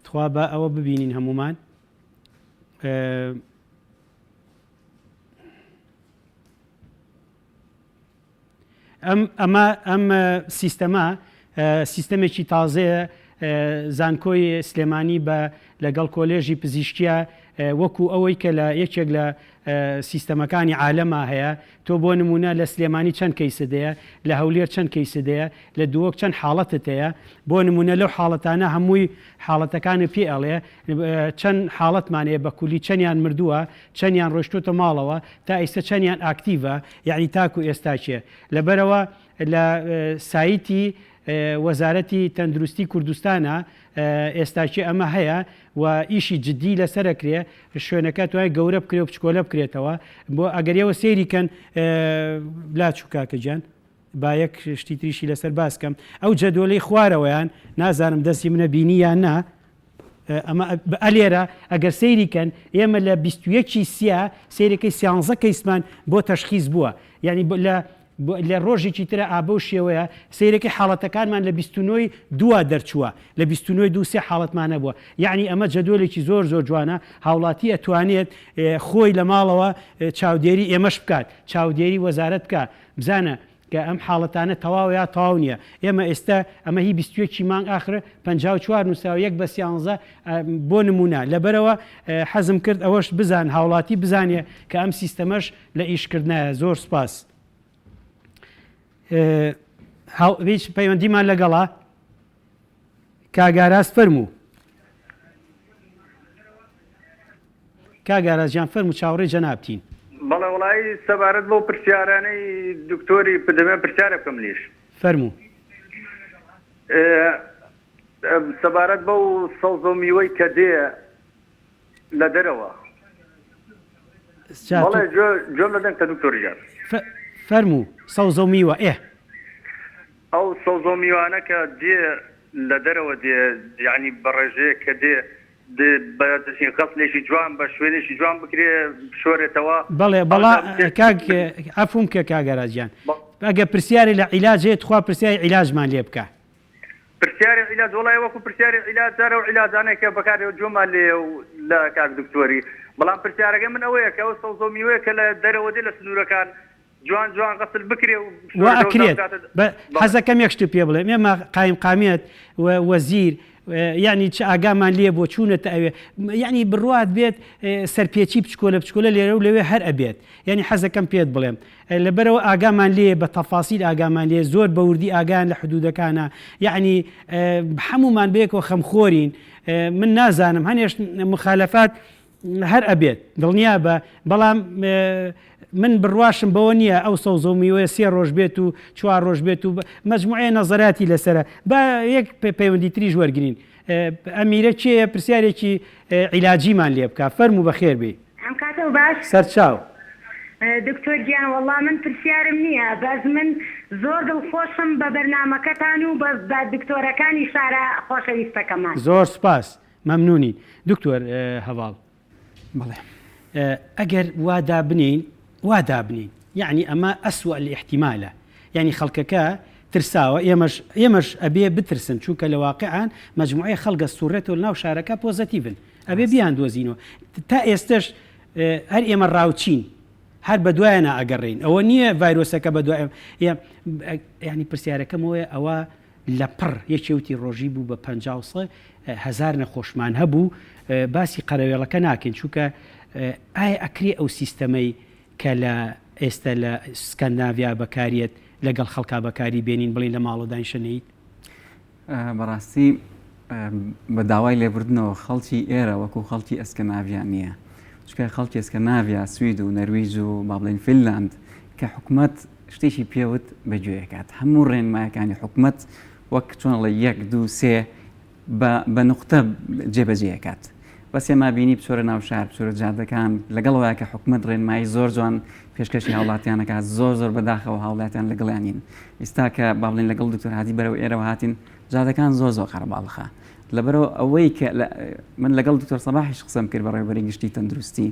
[SPEAKER 1] خوا بە ئەوە ببینین هەمومان ئەم سیستەمە سیستەمێکی تازەیە زانکۆی سلێمانی بە لەگەڵ کۆلێژی پزیشکیە وەکو ئەوەی کە لە یەکێک لە سیستەمەکانی عالەما هەیە تۆ بۆ نمونە لە سلێمانی چەند کەیسدەیە لە هەولێر چەند کەیسدەیە لە دووەک چەند حاڵەتت هەیە بۆ نمونە لەو حاڵەتانە هەمووی حاڵەتەکانی پێ ئەڵێ چەند حاڵەتمانەیە بە کولی چەندیان مردووە چەندیان ڕۆشتۆتە ماڵەوە تا ئێستا چەندیان ئاکتیڤە یعنی تاکو ئێستا چێ لەبەرەوە لە سایتی وەزارەتی تەندروستی کوردستانە ئێستاکی ئەمە هەیە و ئیشی جددی لەسەرەکرێ شوێنەکە توای گەورە بکرێ و بچکۆلە بکرێتەوە بۆ ئەگەریەوە سێریکەن لاچوو کاکەجان با یەک شتی تریشی لەسەر باسکەم ئەو جەدۆلەی خوارەوەیان نازانم دەستی منە بینییان نا ئەمە ئەلێرە ئەگەر سەیریکەن ئێمە لە 21 سیا سیرەکەی سیانزە کەیسمان بۆ تەشخیص بووە یعنی لە ڕۆژێکی ترە ئابە و شێوەیە سیرەکەی حاڵەتەکانمان لە 29 دووە دەرچووە لە 29 دووسێ حاڵەتمانە بووە یعنی ئەمە جەدۆلێکی زۆر زۆر جوانە هاوڵاتی ئەتوانێت خۆی لە ماڵەوە چاودێری ئێمەش بکات چاودێری وەزارەت بکە بزانە کە ئەم حاڵەتانە تەواو یا تەواو نییە ئێمە ئێستا ئەمە هی 21 مانگ ئاخرە 54 نووساویەک بە سیانزە بۆ نمونە لەبەرەوە حەزم کرد ئەوەش بزان هاوڵاتی بزانێ کە ئەم سیستەمەش لە ئیشکردنایە زۆر سپاس. هیچ پەیوەندیمان لەگەڵا کاگاراز فەرموو کاگارازیان فەرموو چاوەڕێی جەنابتین.
[SPEAKER 12] بەڵێ وڵی سەبارەت بۆ پرسیارانەی دکتۆری پدەمێ پرسیارە بکەم لێش
[SPEAKER 1] فەرموو
[SPEAKER 12] سەبارەت بەو سەوز و میوەی کە دێ لە دەرەوە بەڵێ جۆم لەدەن کە دکتۆری جان
[SPEAKER 1] فەرموو سەوز و میوە
[SPEAKER 12] ئەو سەوز و میوانە کە دێ لە دەرەوە دێ یعنی بەڕێژەیە کە دێ بەدەستین خەفلێکی جوان بە شوێنێکی جوان بکرێ شۆرێتەوە
[SPEAKER 1] بەڵێ بەڵا ئەفوم کە کاگەراجیان ئەگە پرسیاری لە عیلاجێت خوا پرسیاری عیلاجمان لێ بکە
[SPEAKER 12] پرسیاری عیلاج وڵای وەکو پرسیاری عیلاجارە و عیلاجانێک کە بەکارێ جۆمان لێ و لە کاک دکتۆری بەڵام پرسیارەکە من ئەوەیە کە ئەو سەوز و میوەیە کە لە دەرەوە دێ لە سنوورەکان جوان جوان غسل بکرێ و
[SPEAKER 1] ئەکرێت حەزەکەم یەک شت پێ بڵێ ئێمە قایم قامێت وەزیر یعنی چ ئاگامان لێ بۆ چوونەتە ئەوێ یعنی بڕوات بێت سەرپێچی بچکۆلە لێرە و لەوێ هەر ئەبێت یعنی حەزەکەم پێت بڵێم لەبەرەوە ئاگامان لێ بە تەفاسیل ئاگامان لێ زۆر بەوردی ئاگان لە حدودەکانە یعنی هەمومان بێکەوە خەمخۆرین من نازانم هەنێش مخالەفات هەر ئەبێت دڵنیا بە بەڵام من بڕواشم بەوە نییە ئەو سەوز و میوەیە 3 ڕۆژ بێت و 4 ڕۆژ بێت و مەجموعەیە نەزەراتی لەسرە بە یەک پەیوەندی تریش وەرگرین ئەمیرە چێە پرسیارێکی عیلاجیمان لێ بکە فەرموو بەخێر بێ
[SPEAKER 13] ئەم کاتە باش
[SPEAKER 1] سەرچاو
[SPEAKER 13] دکتۆر گیان وەڵا من پرسیارم نییە بەس من زۆر دڵخۆشم بە بەرنامەکەتان و بە دکتۆرەکانی شارە خۆشەویستەکەمان
[SPEAKER 1] زۆر سپاس مەمنونین دکتۆر هەواڵ
[SPEAKER 3] بەڵێ
[SPEAKER 1] ئەگەر وادا بنین یعنی ئەمە ئەسوە الاحتیمالە یعنی خەڵکەکە ترساوە ئێمەش ئەبێ بترسن چونکە لە واقعان مەجموعەیە خەڵگە سوورەتەوە لەناو شارەکە پۆزەتیڤن ئەبێ بیان دۆزینەوە تا ئێستش هەر ئێمە ڕاوچین هەر بە دوایانە ئەگەڕین ئەوە نییە ڤایرۆسەکە بە دوای ینی پرسیارەکەمەوەی ئەوە لە پڕ یەکێوتی ڕۆژی بوو بە 500,000 نەخۆشمان هەبوو باسی قەرەوێڵەکە ناکەین چونکە ئایا ئەکرێ ئەو سیستەمەی کە لە ئێستا لە سکەندناڤیا بەکارێت لەگەڵ خەڵکا بەکاری بێنین بڵین لە ماڵۆ دانیشتنیت
[SPEAKER 3] بەڕاستی بە داوای لێبوردنەوە خەڵکی ئێرە وەکو خەڵکی ئەسکەناڤیا نییە چکە خەڵکی ئەسکەناڤیا سوید و نەرویج و با بڵین فینلاند کە حکوومەت شتێکی پێوت بەگوێکات هەموو ڕێنمایەکانی حکوومەت وەک چۆنڵە 1 2 3 بە نقطە جێبەجێکات بەس ێمە بینی بچۆرە ناو شار بچۆرە جادەکان لەگەڵەوەی کە حکوومەت ڕێنمایی زۆر جوان پێشکەشی هاوڵاتیانەکە زۆر بەداخەوە هاوڵاتیان لەگەڵیانین ئێستا کە با بڵێن لەگەڵ دکتۆر هادی بەرەو ئێرەوە هاتین جادەکان زۆر خەرباڵخە لەبەرەوە ئەوەی کە من لەگەڵ دکتۆر سەباحیش قسەم کرد بە ڕێوەبەری گشتی تەندروستی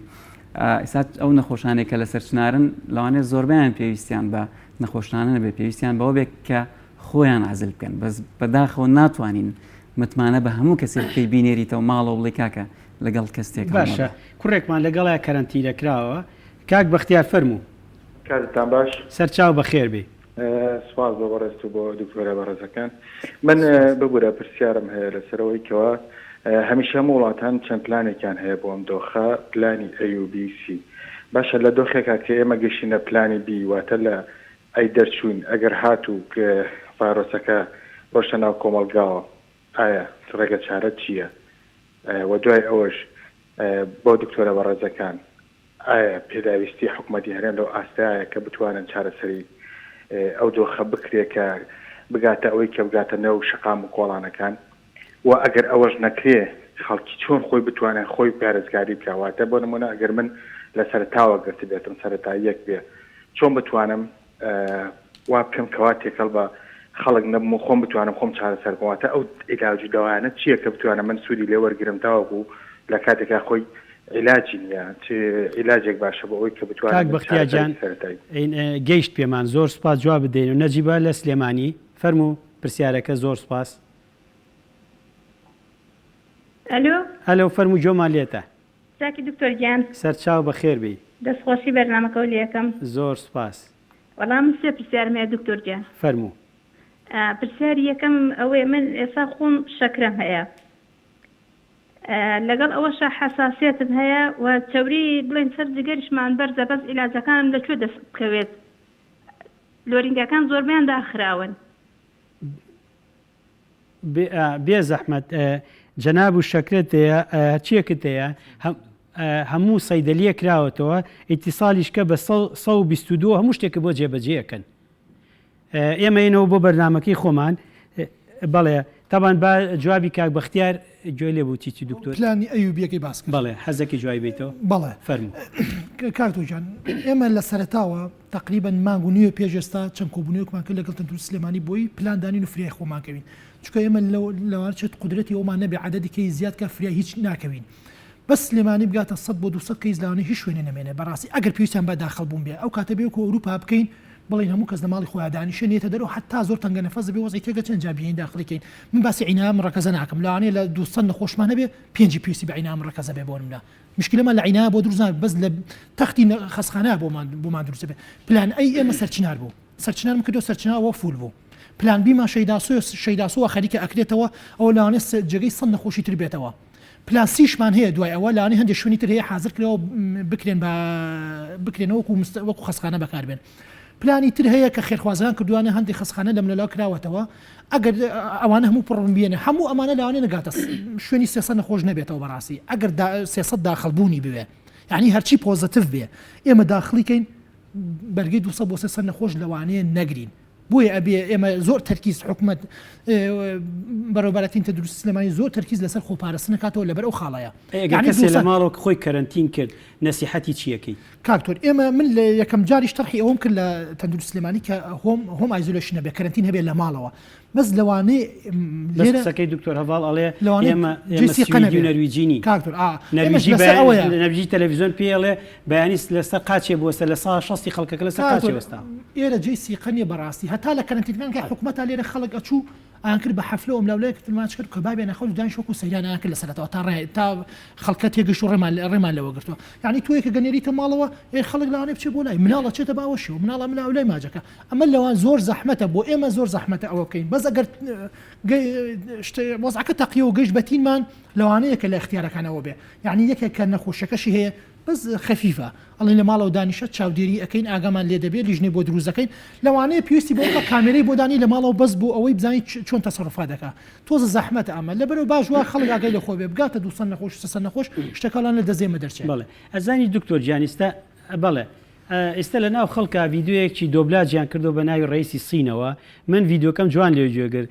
[SPEAKER 3] ئێستا ئەو نەخۆشانێک کە لە سەرچنارن لەوانێت زۆربیان پێویستیان بە نەخۆشانە نەبێت پێویستیان بەوە بێت کە خۆیان عزل بکەن بەس بەداخەوە ناتوانین متمانە بە هەموو کەسێک پێی بینێریتەوە ماڵەوە بڵێ کاکە لەگەڵ کەستێک
[SPEAKER 1] باشە کوڕێکمان لەگەڵای کەرەنتینە کراوە کاک بەختیار فەرموو
[SPEAKER 14] کاتتان باش
[SPEAKER 1] سەرچاو بەخێر بێ
[SPEAKER 14] سواز بۆ بەڕێست و بۆ دکتۆرە بەڕێزەکان من ببوورە پرسیارم هەیە لەسەرەوەی کەوە هەمیشە وڵاتان چەند پلانێکیان هەیە بۆ ئەم دۆخە پلانی AUBC باشە لە دۆخێکا کە ئێمە گەشتینە پلانی بی واتە لە ئەی دەرچوون ئەگەر هاتوو کە ڤایرۆسەکە ڕۆشتە ناو کۆمەلگاوە ئایا ڕێگە چارە چییە و دوای ئەوەش بۆ دکتۆرە بەڕێزەکان ئایا پێداویستی حکوومەتی هەرێم لەو ئاستایە کە بتوانن چارەسەری ئەو دۆخە بکرێ کە بگاتە ئەوەی کە بگاتە نێو شقام و کۆڵانەکان و ئەگەر ئەوەش نەکرێ خەڵکی چۆن خۆی بتوانێت خۆی پارێزگاری بکەواتە بۆ نمونە ئەگەر من لە سەرتاوە گرت بێتم سەرەتاییەک بێ چۆن بتوانم وا پێم کەوا تێکەڵ بە خەڵک نەبم و خۆم بتوانم خۆم چارەسەر بکەواتە ئەو عیلاج و دەوایانە چییە کە بتوانم من سوودی لێ وەرگرم تاوە بوو لە کاتێکا خۆی عیلاجی نییە چ عیلاجێک باشە بۆ ئەوی کە بتوانم
[SPEAKER 1] بەختیارجان گەیشت پێمان زۆر سوپاس جواب بدەین و نەجیبە لە سلێمانی فەرموو پرسیارەکە زۆر سوپاس هەلو فەرموو جۆمان لێتە
[SPEAKER 15] ساکی دکتۆر گیان
[SPEAKER 1] سەرچاو بەخێر بی
[SPEAKER 15] دەستخۆشی بەرنامەکە لە یەکەم
[SPEAKER 1] زۆر سوپاس
[SPEAKER 15] وەڵام سێ پرسیارمەیە دکتۆر گیان
[SPEAKER 1] فەرموو
[SPEAKER 15] پرسیاری یەکەم ئەوەیە من ئێستا خۆم شەکرەم هەیە لەگەڵ ئەوەشە حەساسیەتم هەیە و چەوری بڵێن سەر جگەریشمان بەرزە بەس عیلاجەکانم لەکوێ دەست بکەوێت لۆرینگەکان زۆربیان داخراون
[SPEAKER 1] بێ زەحمەت جەناب و شەکرت هەیە چیەکت هەیە هەموو سەیدەلیە کراوەتەوە ئیتیسالیشکە بە 122 هەموو شتێکە بۆ جێبەجێەکەن ئێمە اینەوە بۆ بەرنمەکەی خۆمان بەڵێ تاوان با جوابی کاک بەختیار گوێ لێ بوو چیتی دکتۆر
[SPEAKER 2] پلانی ئەیوبیەکەی باس
[SPEAKER 1] بەڵێ حەزەکی جوای بیتەوە
[SPEAKER 2] بەڵێ
[SPEAKER 1] فەرموو
[SPEAKER 2] کارتۆجان ئێمە لە سەرتاوە تقریبا مانگ و نیوە پێشێستا چەند کۆبوونیوەکمان کرد لەگەڵ تەندروستی سلێمانی بۆی پلاندانین و فریای خۆمانکەوین چونکە ئێمە لەوانچێت قدرەتی ئەومان نەبێ عەدەدی کەی زیاد کە فریا هیچ ناکەوین بەس سلێمانی بگاتە 100 بۆ 200 کەیس لەوانەیە هیچ شوێنە نەمێنێ بەڕاستی ئەگەر پێویستیان بە داخەڵ بوون بێ ئەو کاتە بێ و ئەوروپا بکەین بڵین هەموو کەس لە ماڵی خۆیان دانیشێنێتە دەرەوە حتا زۆر تەنگە نەفەس بێ وەزی تێگە چەند جابیین داخلەکەین من باسی عینام ڕەکەزە ناکەم لەوانەیە لە 200 نەخۆشمان هەبێ 5 پێویستی بە عینام ڕەکەزە بێ بۆ منە مشکلەمان لە عینا بۆ دروست بەس لە تەختی خەسخانە بۆمان دروست بێ پلان ئەی ئێمە سەرچینار بوو سەرچینارم کردو سەرچیناوە فول بوو پلان بیمان شەیداسۆ خەریکە ئەکرێتەوە ئەو لەوانێت جێگەی 100 نەخۆشی تر بێتەوە پلاسیشمان هەیە دوای ئەوە لەوانەیە هەندێک شوێنی تر هەیە حاضر کراوە بکرێنەوە وەکو خەسخانە بەکاربێن پلانی تر هەیە کە خێرخوازان کردوانە هەندێک خەسخانە لەم لەلاو کراوەتەوە ئەگەر ئەوانە هەموو پڕم بێنێ هەموو ئەمانە لەوانێ نەگاتە شوێنی 300 نەخۆش نەبێتەوە بەڕاستی ئەگەر 300 داخەڵبوونی بوێ یعنی هەرچی پۆزتیڤ بێ ئێمە داخلیکەین بەرگەی 200 بۆ 300 نەخۆش لەوانەیە نەگرین بۆیە ئەبێ ئێمە زۆر تەرکیز حکوومەت بەڕێوەبەرەتین تەندروستی سلێمانی زۆر تەرکیز لەسەر خۆپارێزن نکاتەوە لەبەر ئەو خاڵەیە
[SPEAKER 1] کەسێ لە ماڵەوە خۆی کەرەنتین کرد نەسیحەتی چیەکەی
[SPEAKER 2] کاکتۆر ئێمە من لە یەکەم جاریش تەرخی ئەوم کرد لە تەندروستی سلێمانی کە هۆم ئایزۆلێشن بێ کەرەنتین هەبێت لە ماڵەوە بەس لەوانەیە
[SPEAKER 1] لێرەسەکەی دکتۆر هەڤاڵ ئەڵێ ئێمە نەرویجینی
[SPEAKER 2] کاکتۆر
[SPEAKER 1] نەرویجی تەلەڤیزۆن پێڵێ بەیانی لەسەر قاچێ بوەستە لە 160 خەڵکەکە لەسەر قاچێ وەستا
[SPEAKER 2] ئێرە جێی سیقەنیە بەڕاستی هەتا لە کەرەنتینەکان کە حکوومەتە لێرە خەڵک ئەچوو ئاکرد بە حەفلە و ملاولەیەکتمان کرد کە بابێ نەخەڵ دانیشتوەکو سەیران ئاکرد لەسەرەوە تا خەڵکە تێگەشت و ڕێمان لەوە گرتووە یعنی توێکە گەنێریتە ماڵەوە خەڵک لەوانێ بچێ بۆ لای مناڵە چێتە باوەشی و مناڵە ملاولای ماجەکە ئەمە لەوان زۆر زەحمەتە بۆ ئێمە زۆر زەحمەتە ئەوە بکەین بەس ئەگەر وەزعەکە تەقیە و گەشت بەتینمان لەوانەیە کە لە اختیارەکانەوە بێ یعنی یەکێک کە نەخۆشەکەشی هەیە بەس خەفیفە ئەڵێ لە ماڵەوە دانیشە چاودێری ئەەکەین ئاگامان لێ دەبێت لیژنەی بۆ دروستەکەین لەوانەیە پێویستی بۆ کامێرەی بۆ دانی لە ماڵەوە بەس بوو ئەوەی بزانیت چۆن تەسەڕفا دەکات تۆزە زەحمەتە ئەمە لەبەرەوە باش وە خەڵک ئاگای لە خۆ بێ بگاتە 200 نەخۆش 300 نەخۆش شتەکەڵان لە دەزێمە دەرچێت
[SPEAKER 1] بەڵێ ئەزانی دکتۆر جیانیستە بەڵێ ئێستا لە ناو خەڵکە ڤیددیوەیەکی دۆبلاجیان کردو بە ناوی ڕئیسی سینەوە من ڤیددیۆکەم جوان لێ گوێگر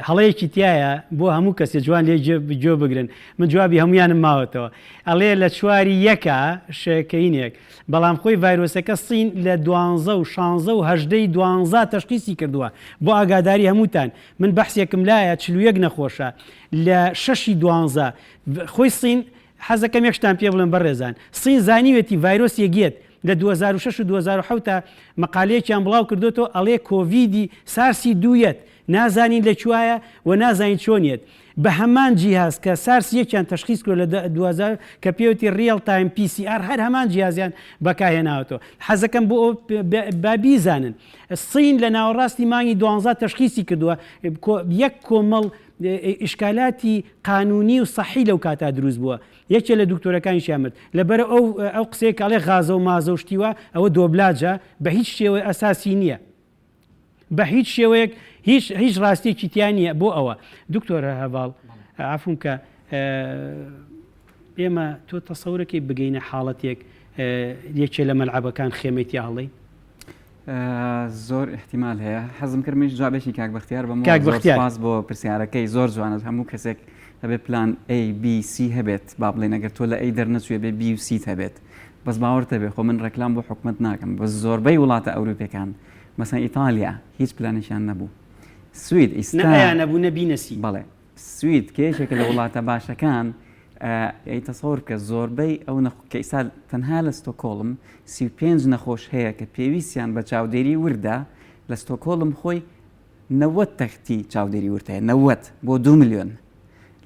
[SPEAKER 1] هەڵەیەکی تایە بۆ هەموو کەسێ جوان لێ جۆ بگرن من جوابی هەمویانم ماوەتەوە ئەڵێ لە چواری یەکە شەکەینێک بەڵام خۆی ڤایرۆسەکە سین لە 12 و 16 و 12 تەشخیصی کردووە بۆ ئاگاداری هەمووتان من بەحسێکم لایە 41 نەخۆشە لە 6/12 خۆی سین حەزەکەم یەکشتان پێ بڵێن بەڕێزان سین زانیوێتی ڤایرۆس یەگێت لە 2006 و 2007 مەقالەیەکیان بڵاو کردوێتەوە ئەڵێ کۆڤیدی سارسی دوویەت نازانین لەکوایە و نازانین چۆنیێت بە هەمان جیهاز کە سارس یەکیان تەشخیص کرد لە 2000 کە پێوتی ریل تایم PCR هەر هەمان جیازیان بەکارهێناوەتەوە حەزەکەم بۆ با بیزانن سین لە ناوەڕاستی مانگی 12 تەشخیصی کردووە یەک کۆمەڵ ئیشکالاتی قانونی و سەحی لەو کاتا دروست بووە یەکێ لە دکتۆرەکانیشیان مرد لەبەرە ئەو قسەیە کاڵێ غازە و مازە و شتیوە ئەوە دۆبلاجە بە هیچ شێوەیە ئەساسی نییە بە هیچ شێوەیەک هیچ ڕاستێکی تیان نیە بۆ ئەوە دکتۆرە هەڤاڵ عفوم کە ئێمە تۆ تەسەورەکەی بگەینە حاڵەتێک یەکێ لە مەلعەبەکان خێمەی هەڵی
[SPEAKER 3] زۆر احتیمال هەیە حەزم کرد منیش جوابێکی کاک بەختیار بەمۆ بۆ پرسیارەکەی زۆر جوانە هەموو کەسێک هەبێت پلان ABC هەبێت با بڵێن ئەگەر تۆ لە A دەرنەچوێ بێ B و C هەبێت بەس باوەڕتە بێ خۆ من ڕێکلام بۆ حکومەت ناکەم بە زۆربەی وڵاتە ئەوروپیەکان مەسەن ئیتالیا هیچ پلانێکیان نەبوو سوید ئیستا
[SPEAKER 1] نەبوو نەبینەسی
[SPEAKER 3] بەڵێ سوید کێشێکە لە وڵاتە باشەکان تەسەور کە زۆربەی ئەو کە ئیسا تەنها لە ستۆکۆڵم 35 نەخۆش هەیە کە پێویستیان بە چاودێری وردە لە ستۆکۆڵم خۆی 90 تەختی چاودێری ورد هەیە 90 بۆ 2 میلیۆن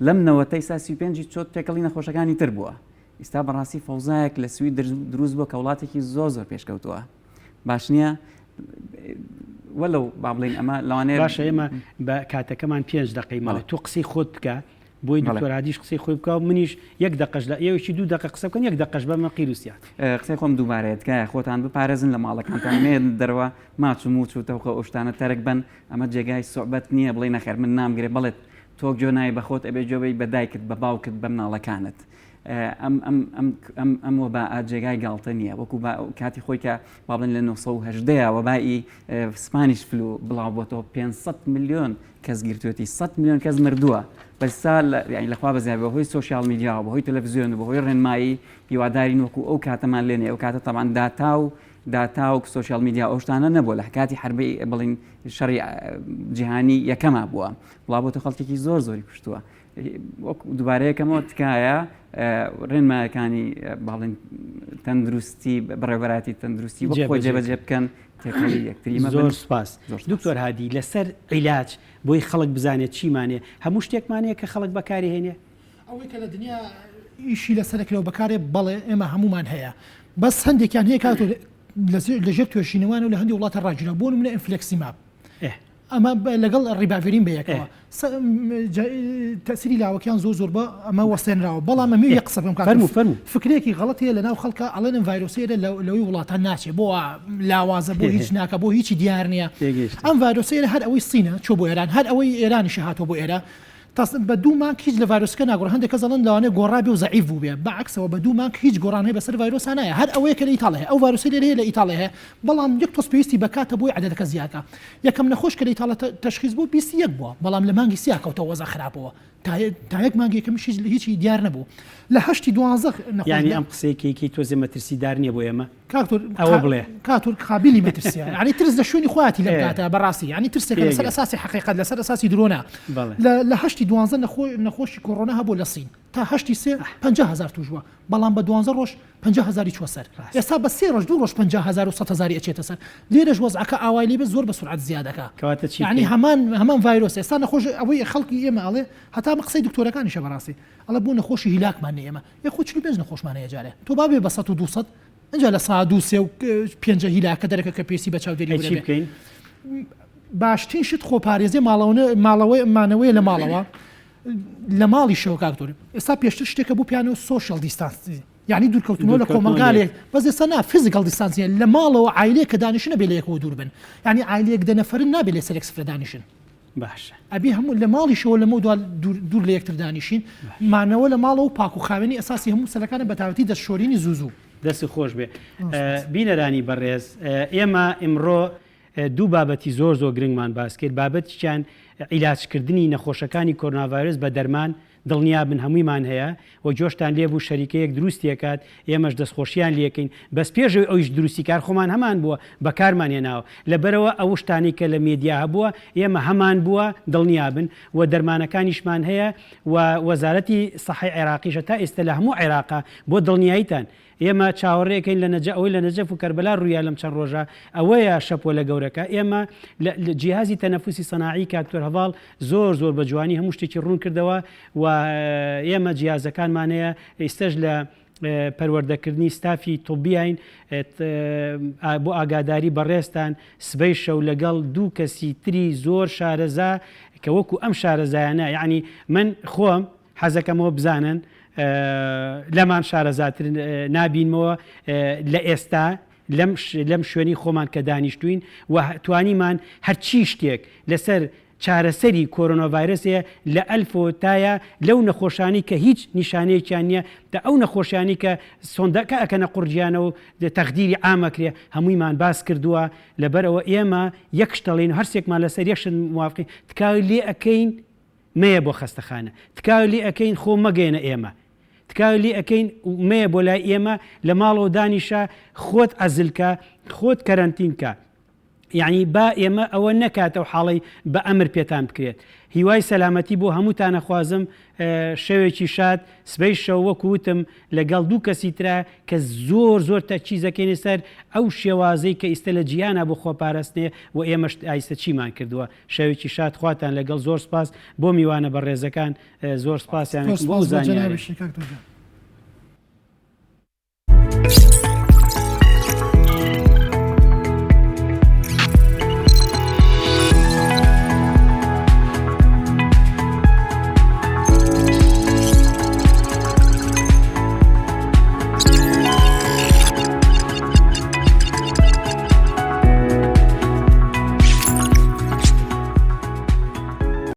[SPEAKER 3] لەم 90 ئیسا 35 چۆت تێکەڵی نەخۆشەکانی تر بووە ئیستا بەڕاستی فەوزایەک لە سوید دروست بووە کە وڵاتێکی زۆر پێشکەوتووە باش نییە وەلو با بڵین ئەمە لەوانەیە
[SPEAKER 1] باشە ئێمە بە کاتەکەمان 5 دقەی ماڵێت تۆ قسەی خۆت بکە بۆی دکتۆرادیش قسەی خۆی بکە و منیش 1 دقەش لە ئێوەی 2 دقە قسە بکەن 1 دقەش بەمە قیروسیات
[SPEAKER 3] قسەی خۆم دووبارەیەتکایە خۆتان بپارێزن لە ماڵەکانتان مێ دەرەوە ماچ و موچ و تەوخە ئەوشتانە تەرک بن ئەمە جێگای سوعبەت نییە بڵێ نەخێر من نامگرێ بڵێت تۆ جۆ نای بەخۆت ئەبێ جۆبەی بە دایکت بە باوکت بە مناڵەکانت ئەم وەبا جێگای گاڵتە نییە وەکو کاتی خۆی کە با بڵێن لە 1970 وەبایی سپانیش فلو بڵاو بۆتەوە 500 میلیۆن کەس گرتوێتی 100 میلیۆن کەس مردووە بەسا لەخوا بەزیای بەهۆی سوۆسیال میدیا بەهۆی تەلەڤیزیۆن و بەهۆی ڕێنمایی هیوادارین وەکو ئەو کاتەمان لێنێ ئەو کاتە تەمان داتا و سوۆسیال میدیا ئەو شتانە نەبووە لە حکاتی حربەی بڵین شەڕی جیهانی یەکەما بووە بڵاو بۆتە خەڵکێکی زۆری کوشتووە دووبارەیەکەمەوە تکایە ڕێنمایەکانی باڵین تەندروستی بەڕێوەبەراتی تەندروستی خۆی جێبەجێ بکەن تێکەڵی یەکتریمە
[SPEAKER 1] زۆر سپاس دکتۆر هادی لەسەر عیلاج بۆی خەڵک بزانێت چیمانێ هەموو شتێکمانەیە کە خەڵک بەکاری هێنێ
[SPEAKER 2] ئەوەی کە لە دنیا ئیشی لەسەرەکەەوە بەکارێ بەڵێ ئێمە هەمومان هەیە بەس هەندێکیان هەیە کاتۆ لەژێر توێشینەوان و لە هەندی وڵاتە ڕاجرا بۆ منە ئینفلێکسیماب ئەمە لەگەڵ ڕیباڤێرین بەیەکەوە تەسیری لاوەکیان زۆر بە ئەمە وەستێنراوە بەڵام ئەمە یەک قسە بم فکرێکی غەڵەت هەیە لە ناو خەڵکە ئەڵێن ڤایرۆسێرە لەوەی وڵاتان ناچێت بۆ لاوازە بۆ هیچ ناکە بۆ هیچی دیار نییە ئەم ڤایرۆسێرە هەر ئەوەی سینە چۆ بۆ ئێران هەر ئەوەی ئێرانیشە هاتۆ بۆ ئێرە بە دوو مانگ هیچ لە ڤایرۆسەکە ناگۆڕ هەندێک کە زەڵەن لەوانەیە گۆڕابێ و زەعیف بوو بێ بەعکسەوە بە دوو مانگ هیچ گۆڕان هەیە بەسەر ڤایرۆسان نایە هەر ئەوەیە کە لە ئیتاڵیا هەیە ئەو ڤایرۆسە لێرە هەیە لە ئیتاڵیا هەیە بەڵام یەک تۆس پێویستی بەکاتە بۆی عەدەدەکە زیاتە یەکەم نەخۆش کە لە ئیتاڵیا تەشخیص بوو 21 بووە بەڵام لە مانگی سیا کەوتەوە وەزە خراپەوە تا یەک مانگێکەمش هیچی دیار نەبوو لە 12
[SPEAKER 1] یعنی ئەم قسەیەکی تۆزێ مەترسیدار نییە بۆ ئێمە
[SPEAKER 2] ئەوە بڵێ کاتور قابلی مەترسیە ینی ترس لە شوێنی خواتی لە بکاتە بەڕاستی ینی ترسێک لەسەر ئەساسی حقیقەت لەسەر ئەساسی درۆنە لە 12 نەخۆشی کۆڕۆنا هەبوو لە سین تا 50,000 توش بووە بەڵام بە 12 ڕۆژ 50,000 چوە سەر ئێستا بە 3 ڕۆژ 2 ڕۆژ 50,000 و 100,000 ئەچێتە سەر لێرەش وەزعەکە ئاوای لێ بێ زۆر بە سرعت زیادەکە ینی هەمان ڤایرۆس ئێستا نەخۆش ئەوەی خەڵکی ئێمە ئەڵێ هەتا قسەی دکتۆرەکانیشە بەڕاستی ئەڵە بۆ نەخۆشی هیلاکمان ئێمە یەخۆ 45 نەخۆشمانەیە جارێ تۆ بابێ بە 100 و 200 اینجا لە 103 و 5 هیلاکە دەرەکە کە پێسی بە چاودێری
[SPEAKER 1] بکەین
[SPEAKER 2] باشترین شت خۆپارێزی مانەوەی لە ماڵەوە لە ماڵی شەوە کاکتۆر ئێستا پێشتر شتێکە بوو پیانۆ سوۆشیال دیستانس یعنی دوورکەوتنەوە لە کۆمەلگالێک بەس ئێستا نا فیزیکال دیستانسیە لە ماڵەوە عایلەیە کە دانیشتە بێ لە یەکەوە دوور بن ینی عایلەیەک دەنەفرن نابێت لە سەر سفرە دانیشن
[SPEAKER 1] باش
[SPEAKER 2] ئەبێ هەموو لە ماڵی شەوە لەمە دوور لە یەکتر دانیشین مانەوە لە ماڵەوە پاک و خاوێنی ئەساسی هەموو سەلەکانە بەتاوەتی دەستشۆرینی زوو
[SPEAKER 1] دەست خۆش بێ. بینەرانی بەڕێز ئێمە ئمڕۆ دوو بابەتی زۆر گرنگمان باس کرد. بابەتیان عیلاجکردنی نەخۆشەکانی کۆرۆناڤایرۆس بە دەرمان دڵنیا بن هەموویمان هەیە و جۆشتان لێبوو شەریکەیەک دروستیەکات ئێمەش دەستخۆشییان لەکەین بەس پێشەوەی ئەویش دروستی کار خۆمان هەمان بووە بەکارمان هێناوە لەبەرەوە ئەو شتانی کە لە مێدیا هەبووە ئێمە هەمان بووە دڵنیا بن و دەرمانەکانیشمان هەیە و وەزارەتی سەحی عێراقیشە تا ئێستا لە هەموو عێراقا بۆ دڵنیاییتان ئێمە چاوەڕێەکەین لە ئەوەی لە نەجەف و کەربەلا ڕوویا لەم چەند ڕۆژە ئەوەیە شەپۆ لە گەورەکە ئێمە لە جیهازی تەنەفوسی سەناعی کاکتۆر هەڤاڵ زۆر بە جوانی هەموو شتێکی ڕوون کردەوە و ئێمە جیهازەکانمانەیە ئێستش لە پەروەردەکردنی ستافی تۆبیین بۆ ئاگاداری بەڕێستان سبەی شەو لەگەڵ دوو کەسی تری زۆر شارەزا کە وەکو ئەم شارەزایانە یعنی من خۆم حەزەکەمەوە بزانن لەمان شارەزاتر نابینمەوە لە ئێستا لەم شوێنی خۆمان کە دانیشتوین و توانیمان هەرچی شتێک لەسەر چارەسەری کۆرۆناڤایرۆسەیە لە ئەلفۆتایە لەو نەخۆشانی کە هیچ نیشانەیەکیان نییە تا ئەو نەخۆشیانی کە سۆندەکە ئەکەنە قورجیانە و تەخدیری ئامەکرێ هەموویمان باس کردووە لەبەرەوە ئێمە یەک شتەڵین هەرسێکمان لەسەر یەکشن موافقی تکاوی لێ ئەەکەین مەیە بۆ خەستەخانە تکاوی لێ ئەەکەین خۆ مەگەێنە ئێمە تکاوی لێ ئەەکەین مەیە بۆ لای ئێمە لە ماڵەوە دانیشە خۆت ئەزلکە خۆت کەرەنتینکە یعنی با ئێمە ئەوە نەکاتە و حاڵی بە ئەمر پێتان بکرێت هیوای سەلامەتی بۆ هەمووتانە خوازم شەوێکی شاد سبەی شەو وەکوتم لەگەڵ دوو کەسی ترا کە زۆر تەچیزەکەینە سەر ئەو شێوازەی کە ئیستا لە جیانە بۆ خۆپاراستنێ و ئێمەش ئایستە چیمان کردووە شەوێکی شاد خواتان لەگەڵ زۆر سپاس بۆ میوانە بە ڕێزەکان زۆر سپاسیان بۆ زانیاری.